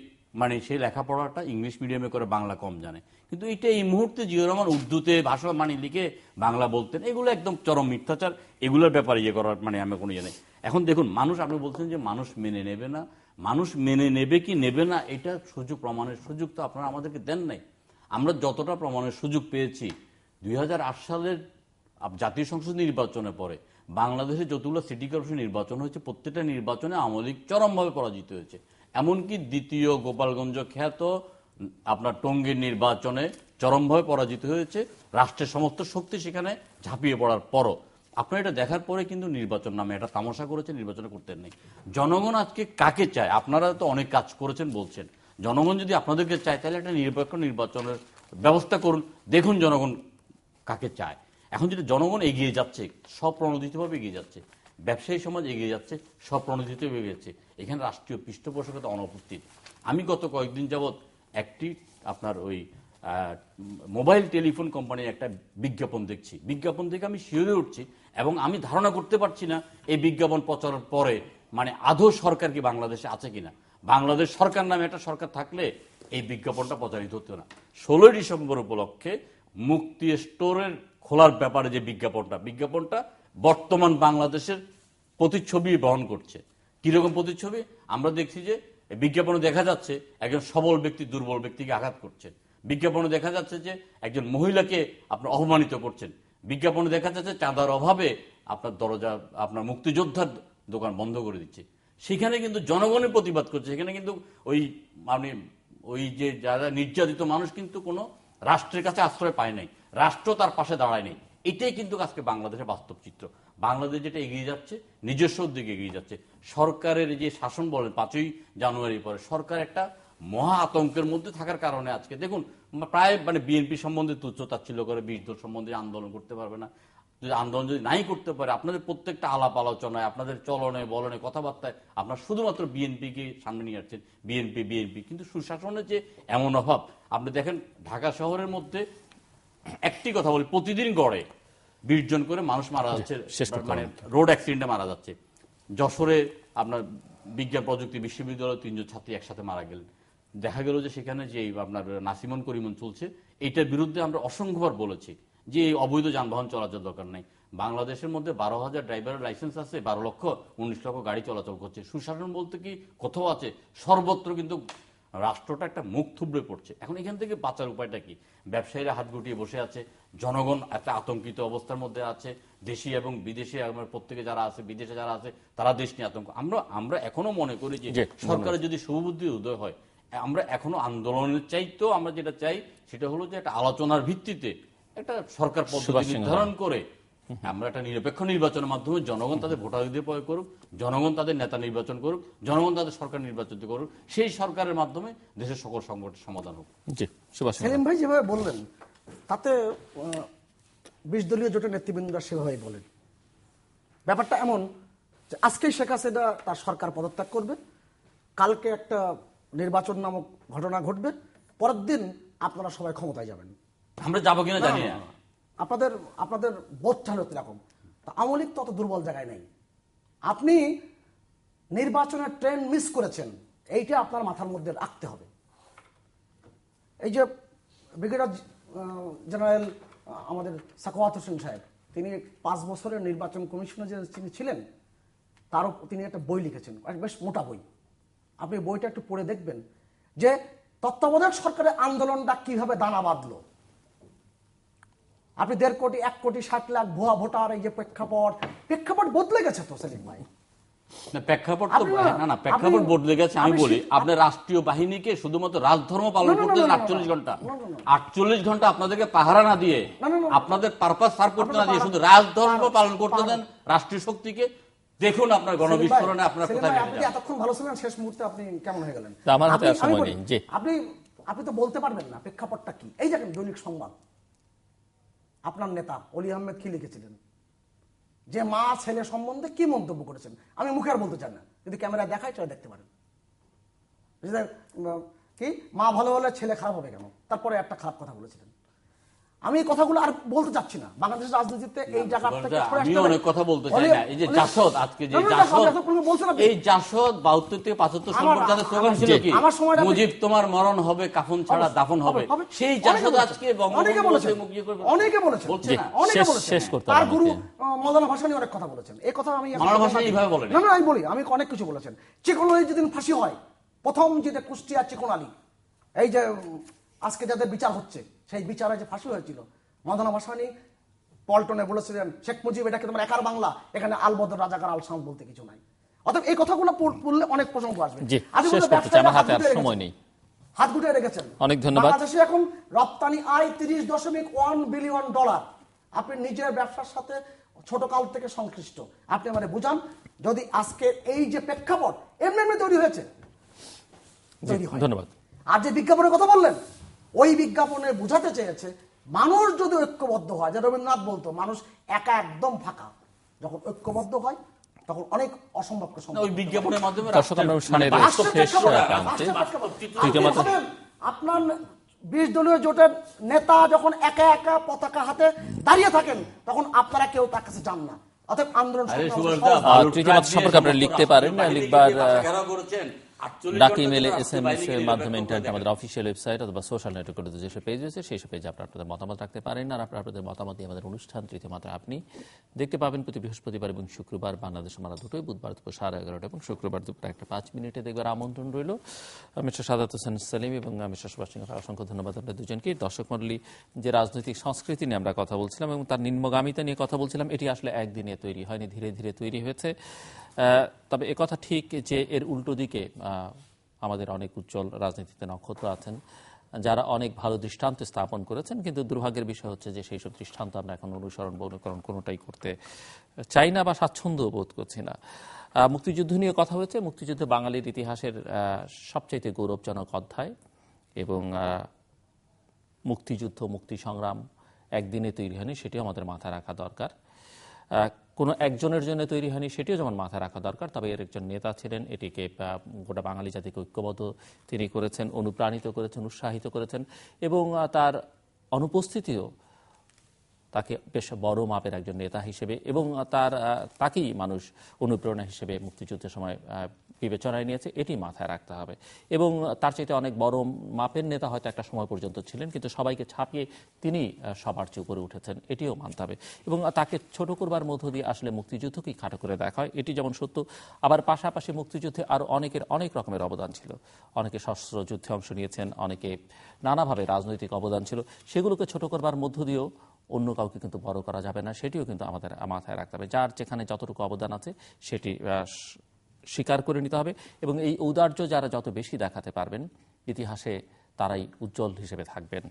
সেই লেখাপড়াটা ইংলিশ মিডিয়ামে করে বাংলা কম জানে, কিন্তু এটা এই মুহূর্তে জিয়া রহমান উর্দুতে ভাষা লিখে বাংলা বলতেন, এগুলো একদম চরম মিথ্যাচার। এগুলোর ব্যাপারে ইয়ে করার আমি কোনো ইয়ে নেই। এখন দেখুন, মানুষ, আপনি বলছেন যে মানুষ মেনে নেবে না, মানুষ মেনে নেবে কি নেবে না এটা সুযোগ প্রমাণের সুযোগ তো আপনারা আমাদেরকে দেন নাই। আমরা যতটা প্রমাণের সুযোগ পেয়েছি 2008 সালের জাতীয় সংসদ নির্বাচনের পরে বাংলাদেশে যতগুলো সিটি কর্পোরেশন নির্বাচন হয়েছে প্রত্যেকটা নির্বাচনে আওয়ামী লীগ চরমভাবে পরাজিত হয়েছে। এমনকি দ্বিতীয় গোপালগঞ্জ খ্যাত আপনার টঙ্গীর নির্বাচনে চরমভাবে পরাজিত হয়েছে, রাষ্ট্রের সমস্ত শক্তি সেখানে ঝাঁপিয়ে পড়ার পরও। আপনারা এটা দেখার পরে কিন্তু নির্বাচন নামে একটা তামাশা করেছে, নির্বাচন করতেন নেই। জনগণ আজকে কাকে চায়? আপনারা তো অনেক কাজ করেছেন বলছেন, জনগণ যদি আপনাদেরকে চায় তাহলে একটা নিরপেক্ষ নির্বাচনের ব্যবস্থা করুন, দেখুন জনগণ কাকে চায়। এখন যেটা জনগণ এগিয়ে যাচ্ছে, স্বপ্রণোদিতভাবে এগিয়ে যাচ্ছে, ব্যবসায়ী সমাজ এগিয়ে যাচ্ছে, স্বপ্রণোদিতভাবে এগিয়ে যাচ্ছে, এখানে রাষ্ট্রীয় পৃষ্ঠপোষকতা অনুপস্থিত। আমি গত কয়েকদিন যাবৎ একটি আপনার ওই মোবাইল টেলিফোন কোম্পানির একটা বিজ্ঞাপন দেখছি, বিজ্ঞাপন দেখে আমি শিউরে উঠছি, এবং আমি ধারণা করতে পারছি না এই বিজ্ঞাপন প্রচারের পরে আদৌ সরকার কি বাংলাদেশে আছে কিনা। বাংলাদেশ সরকার নামে একটা সরকার থাকলে এই বিজ্ঞাপনটা প্রচারিত হতো না। 16 ডিসেম্বর উপলক্ষে মুক্তি স্টোরের খোলার ব্যাপারে যে বিজ্ঞাপনটা বর্তমান বাংলাদেশের প্রতিচ্ছবি বহন করছে। কিরকম প্রতিচ্ছবি? আমরা দেখছি যে বিজ্ঞাপনে দেখা যাচ্ছে একজন সবল ব্যক্তি দুর্বল ব্যক্তিকে আঘাত করছেন, বিজ্ঞাপনে দেখা যাচ্ছে যে একজন মহিলাকে আপনার অপমানিত করছেন, বিজ্ঞাপনে দেখা যাচ্ছে চাঁদার অভাবে আপনার দরজা আপনার মুক্তিযোদ্ধার দোকান বন্ধ করে দিচ্ছে। সেখানে কিন্তু জনগণের প্রতিবাদ করছে, সেখানে কিন্তু ওই যে যারা নির্যাতিত মানুষ কিন্তু কোনো রাষ্ট্রের কাছে আশ্রয় পায় নাই, রাষ্ট্র তার পাশে দাঁড়ায় নেই। এটাই কিন্তু আজকে বাংলাদেশের বাস্তব চিত্র। বাংলাদেশ যেটা এগিয়ে যাচ্ছে নিজস্ব দিকে এগিয়ে যাচ্ছে। সরকারের যে শাসন বলেন 5ই জানুয়ারি পরে সরকার একটা মহা আতঙ্কের মধ্যে থাকার কারণে আজকে দেখুন প্রায় বিএনপি সম্বন্ধে তুচ্ছ-তাচ্ছিল্য করে 20 দল সম্বন্ধে আন্দোলন করতে পারবে না। যদি আন্দোলন যদি নাই করতে পারে, আপনাদের প্রত্যেকটা আলাপ আলোচনায়, আপনাদের চলনে বলনে কথাবার্তায় আপনার শুধুমাত্র বিএনপিকে সামনে নিয়ে আসছেন, বিএনপি। কিন্তু সুশাসনের যে এমন অভাব, আপনি দেখেন ঢাকা শহরের মধ্যে একটি কথা বলি, প্রতিদিন গড়ে 20 জন করে মানুষ মারা যাচ্ছে, রোড অ্যাক্সিডেন্টে মারা যাচ্ছে। যশোরে আপনার বিজ্ঞান প্রযুক্তি বিশ্ববিদ্যালয়ে 3 জন ছাত্রী একসাথে মারা গেলেন। দেখা গেল যে সেখানে যে আপনার নাসিমন করিমন চলছে, এইটার বিরুদ্ধে আমরা অসংখ্যবার বলেছি যে এই অবৈধ যানবাহন চলাচল দরকার নাই। বাংলাদেশের মধ্যে 12,000 ড্রাইভারের লাইসেন্স আছে, 12 লক্ষ 19 লক্ষ গাড়ি চলাচল করছে। সুশাসন বলতে কি কোথাও আছে? সর্বত্র কিন্তু রাষ্ট্রটা একটা মুখ থুবড়ে পড়ছে। এখন এখান থেকে বাঁচার উপায়টা কি? ব্যবসায়ীরা হাত গুটিয়ে বসে আছে, জনগণ একটা আতঙ্কিত অবস্থার মধ্যে আছে, দেশি এবং বিদেশি প্রত্যেকে যারা আছে, বিদেশে যারা আছে, তারা দেশ নিয়ে আতঙ্ক। আমরা এখনো মনে করি যে সরকারের যদি শুভবুদ্ধি উদয় হয়, আমরা এখনো আন্দোলনের চাইতেও আমরা যেটা চাই সেটা হলো যে একটা আলোচনার ভিত্তিতে একটা সরকার পদ্ধতি নির্ধারণ করে আমরা একটা নিরপেক্ষ নির্বাচনের মাধ্যমে জনগণ তাদের ভোটাধিকার প্রয়োগ করুক, জনগণ তাদের নেতা নির্বাচন করুক, জনগণ তাদের সরকার নির্বাচন করুক, সেই সরকারের মাধ্যমে দেশের সকল সংকটের সমাধান হোক। সেলিম ভাই যেভাবে বললেন তাতে 20 দলীয় জোটের নেতৃবৃন্দরা সেভাবেই বলেন। ব্যাপারটা এমন যে আজকেই শেখ হাসিনা তার সরকার পদত্যাগ করবে, কালকে একটা নির্বাচন নামক ঘটনা ঘটবে, পরের দিন আপনারা সবাই ক্ষমতায় যাবেন। আমরা যাবো কিনা জানি না। আপনাদের বোধটা হলো এরকম। আওয়ামী লীগ তত দুর্বল জায়গায় নেই। আপনি নির্বাচনের ট্রেন মিস করেছেন, এইটা আপনার মাথার মধ্যে রাখতে হবে। এই যে ব্রিগেডিয়ার জেনারেল আমাদের সাখাওয়াত হোসেন সাহেব, তিনি 5 বছরের নির্বাচন কমিশনে যে তিনি ছিলেন, তারও তিনি একটা বই লিখেছেন, বেশ মোটা বই। আপনি বইটা একটু পড়ে দেখবেন যে তত্ত্বাবধায়ক সরকারের আন্দোলনটা কিভাবে দানা বাঁধলো। আপনি 1.5 কোটি 1 কোটি 60 লাখ ভুয়া ভোটার, এই যে প্রেক্ষাপট বদলে গেছে তো সেলিম ভাই। প্রেক্ষাপট বদলে গেছে। আমি বলি আপনার রাষ্ট্রীয় বাহিনীকে শুধুমাত্র রাজধর্ম পালন করতে দেন 48 ঘন্টা। 48 ঘন্টা আপনাদেরকে পাহারা না দিয়ে, আপনাদের পারপাস সার্ভ করতে না দিয়ে শুধু রাজধর্ম পালন করতে দেন রাষ্ট্রীয় শক্তিকে। দেখুন আপনার গণবিস্ফোরণে আপনার কোথায় আপনি এতক্ষণ ভালো ছিলেন, শেষ মুহূর্তে আপনি কেমন হয়ে গেলেন? আমার হাতে আর সময় নেই। জি, আপনি তো বলতে পারবেন না প্রেক্ষাপটটা কি। এই দেখেন দৈনিক সংবাদ, আপনার নেতা অলি আহমেদ কি লিখেছিলেন, যে মা ছেলে সম্বন্ধে কি মন্তব্য করেছেন। আমি মুখে আর বলতে চাই না, যদি ক্যামেরা দেখায় চলে দেখতে পারেন। কি মা ভালো হলে ছেলে খারাপ হবে কেন? তারপরে একটা খারাপ কথা বলেছিলেন। আমি এই কথাগুলো আর বলতে চাচ্ছি না। বাংলাদেশের রাজনীতিতে এই জায়গা থেকে আমি অনেক কথা বলতে চাই না। এই যে জাসদ, আজকে যে এই জাসদ 72 থেকে 75 সম্পর্কে যাদের স্লোগান ছিল কি, মুজিব তোমার মরণ হবে, কাফন ছাড়া দাফন হবে, সেই জাসদ আজকে অনেকে বলেছেন, শেষ করতে তার গুরু মৌলানা ভাসানী অনেক কথা বলেছেন। এই কথা আমি মৌলানা ভাসানী এইভাবে বলেন না, আমি বলি, আমি অনেক কিছু বলেছেন। চিকন আলী যেদিন ফাঁসি হয়, প্রথম যেটা কুষ্টিয়া চিকন আলী, এই যে আজকে যাদের বিচার হচ্ছে, সেই বিচারে যে ফাঁসি হয়েছিল, মৌলানা ভাসানী পল্টনে বলেছিলেন, শেখ মুজিব এটাকে তোমার একার বাংলা, এখানে আলবদর রাজাকার আল শাম বলতে কিছু নাই। অতএব এই কথাগুলো পড়লে অনেক প্রসঙ্গ আসবে। হাত গুটিয়ে রেখেছেন। অনেক ধন্যবাদ। বাংলাদেশে এখন রপ্তানি আয় $30.1 বিলিয়ন। আপনি নিজের ব্যবসার সাথে ছোট কাল থেকে সংশ্লিষ্ট, আপনি মানে বুঝান যদি আজকে এই যে প্রেক্ষাপট এমনি তৈরি হয়েছে। ধন্যবাদ। আর যে বিজ্ঞাপনের কথা বললেন, ওই বিজ্ঞাপনে বোঝাতে চেয়েছে মানুষ যদি ঐক্যবদ্ধ হয়, যে রবীন্দ্রনাথ বলতো মানুষ একা একদম ফাঁকা, যখন ঐক্যবদ্ধ হয় তখন অনেক অসম্ভবকে সম্ভব। ওই বিজ্ঞাপনের মাধ্যমে আপনার 20 দলীয় জোটের নেতা যখন একা একা পতাকা হাতে দাঁড়িয়ে থাকেন, তখন আপনারা কেউ তার কাছে যান না। অতএব আন্দোলন সম্পর্কে আপনারা লিখতে পারেন, লিখবার ডাক ইমেলে, SMS এর মাধ্যমে ইন্টারনেট আমাদের অফিসিয়াল ওয়েবসাইট অথবা সোশ্যাল নেটওয়ার্কে যেসব পেজ রয়েছে সেই সব পেজে আপনাদের মতামত রাখতে পারেন। আর আপনাদের মতামত দিয়ে আমাদের অনুষ্ঠান তৃতীয় মাত্রা আপনি দেখতে পাবেন প্রতি বৃহস্পতিবার এবং শুক্রবার বাংলাদেশ আমরা দুটোই, বুধবার দুপুর 11:30 এবং শুক্রবার দুপুর 1:05 দেখবার আমন্ত্রণ রইল। মিস্টার সাদাত হোসেন সেলিম এবং মিস্টার সুভাষ সিংহ, অসংখ্য ধন্যবাদ আপনাদের দুজনকে। দর্শক মণ্ডলী, যে রাজনৈতিক সংস্কৃতি নিয়ে আমরা কথা বলছিলাম এবং তার নিম্নগামিতা নিয়ে কথা বলছিলাম, এটি আসলে একদিনে তৈরি হয়নি, ধীরে ধীরে তৈরি হয়েছে। তবে একথা ঠিক যে এর উল্টো দিকে আমাদের অনেক উজ্জ্বল রাজনীতিতে নক্ষত্র আছেন, যারা অনেক ভালো দৃষ্টান্ত স্থাপন করেছেন, কিন্তু দুর্ভাগ্যের বিষয় হচ্ছে যে সেই সব দৃষ্টান্ত আমরা এখন অনুসরণ বা অনুকরণ কোনোটাই করতে চাই না বা স্বাচ্ছন্দ্য বোধ করছি না। মুক্তিযুদ্ধ নিয়ে কথা হয়েছে। মুক্তিযুদ্ধ বাঙালির ইতিহাসের সবচাইতে গৌরবজনক অধ্যায় এবং মুক্তিযুদ্ধ, মুক্তি সংগ্রাম একদিনে তৈরি হয়নি, সেটিও আমাদের মাথায় রাখা দরকার। কোনো একজনের জন্য তৈরি হয়নি, সেটিও যেমন মাথায় রাখা দরকার। তবে এর একজন নেতা ছিলেন, এটিকে গোটা বাঙালি জাতিকে ঐক্যবদ্ধ তিনি করেছেন, অনুপ্রাণিত করেছেন, উৎসাহিত করেছেন এবং তার অনুপস্থিতিও তাকে বেশ বড় মাপের একজন নেতা হিসেবে এবং তাকেই মানুষ অনুপ্রেরণা হিসেবে মুক্তিযুদ্ধের সময় বিবেচনায় নিয়েছে, এটি মাথায় রাখতে হবে। এবং তার চাইতে অনেক বড় মাপের নেতা হয়তো একটা সময় পর্যন্ত ছিলেন, কিন্তু সবাইকে ছাপিয়ে তিনি সবার চেয়ে উপরে উঠেছেন, এটিও মানতে হবে। এবং তাকে ছোট করবার মধ্য দিয়ে আসলে মুক্তিযুদ্ধকেই খাটো করে দেখা হয়, এটি যেমন সত্য। আবার পাশাপাশি মুক্তিযুদ্ধে আরও অনেকের অনেক রকমের অবদান ছিল। অনেকে সশস্ত্র যুদ্ধে অংশ নিয়েছেন, অনেকে নানাভাবে রাজনৈতিক অবদান ছিল, সেগুলোকে ছোট করবার মধ্য দিয়েও অন্য কাউকে কিন্তু বড় করা যাবে না, সেটিও কিন্তু আমাদের মাথায় রাখতে হবে। যার যেখানে যতটুকু অবদান আছে সেটি স্বীকার করে নিতে হবে এবং এই ঔদার্য যারা যত বেশি দেখাতে পারবেন ইতিহাসে তারাই উজ্জ্বল হিসেবে থাকবেন।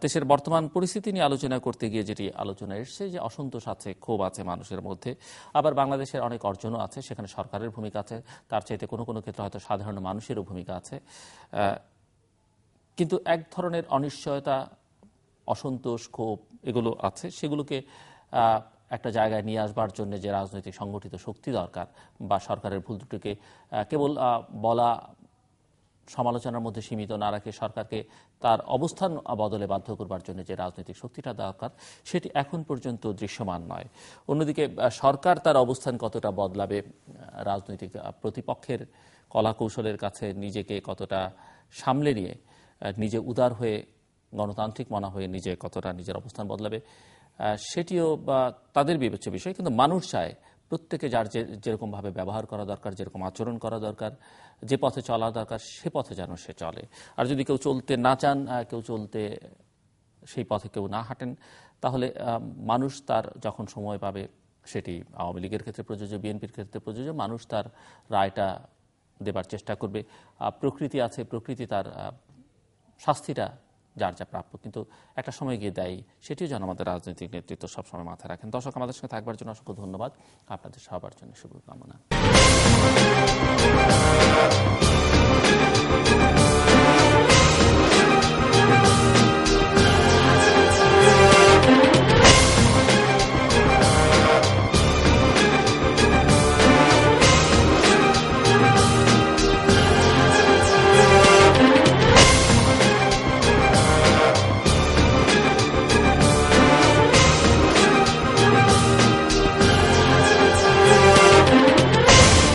দেশের বর্তমান পরিস্থিতি নিয়ে আলোচনা করতে গিয়ে যেটি আলোচনা এসছে যে অসন্তোষ আছে, ক্ষোভ আছে মানুষের মধ্যে। আবার বাংলাদেশের অনেক অর্জনও আছে, সেখানে সরকারের ভূমিকা আছে, তার চাইতে কোনো কোনো ক্ষেত্রে হয়তো সাধারণ মানুষেরও ভূমিকা আছে। কিন্তু এক ধরনের অনিশ্চয়তা, অসন্তোষ, ক্ষোভ এগুলো আছে, সেগুলোকে একটা জায়গায় নিয়ে আসবার জন্য যে রাজনৈতিক সংগঠিত শক্তি দরকার বা সরকারের ভুল ত্রুটিকে কেবল বলা, সমালোচনার মধ্যে সীমিত না রাখে সরকারকে তার অবস্থান বদলে বাধ্য করবার জন্য যে রাজনৈতিক শক্তিটা দরকার, সেটি এখন পর্যন্ত দৃশ্যমান নয়। অন্যদিকে সরকার তার অবস্থান কতটা বদলাবে, রাজনৈতিক প্রতিপক্ষের কলাকৌশলের কাছে নিজেকে কতটা সামলে নিয়ে নিজে উদার হয়ে গণতান্ত্রিক মনা হয়ে নিজে কতটা নিজের অবস্থান বদলাবে, সেটিও তাদের বিবেচ্য বিষয়। কিন্তু মানুষ চায় প্রত্যেকে যার যেরকমভাবে ব্যবহার করা দরকার, যেরকম আচরণ করা দরকার, যে পথে চলা দরকার সে পথে যেন সে চলে। আর যদি কেউ চলতে না চান, কেউ চলতে সেই পথে কেউ না হাঁটেন, তাহলে মানুষ তার যখন সময় পাবে, সেটি আওয়ামী লীগের ক্ষেত্রে প্রযোজ্য, বিএনপির ক্ষেত্রে প্রযোজ্য, মানুষ তার রায়টা দেবার চেষ্টা করবে। প্রকৃতি আছে, প্রকৃতি তার শাস্তিটা যার যা প্রাপ্য কিন্তু একটা সময় গিয়ে দেয়, সেটিও যেন আমাদের রাজনৈতিক নেতৃত্ব সবসময় মাথায় রাখেন। দর্শক, আমাদের সঙ্গে থাকবার জন্য অসংখ্য ধন্যবাদ। আপনাদের সবার জন্য শুভকামনা।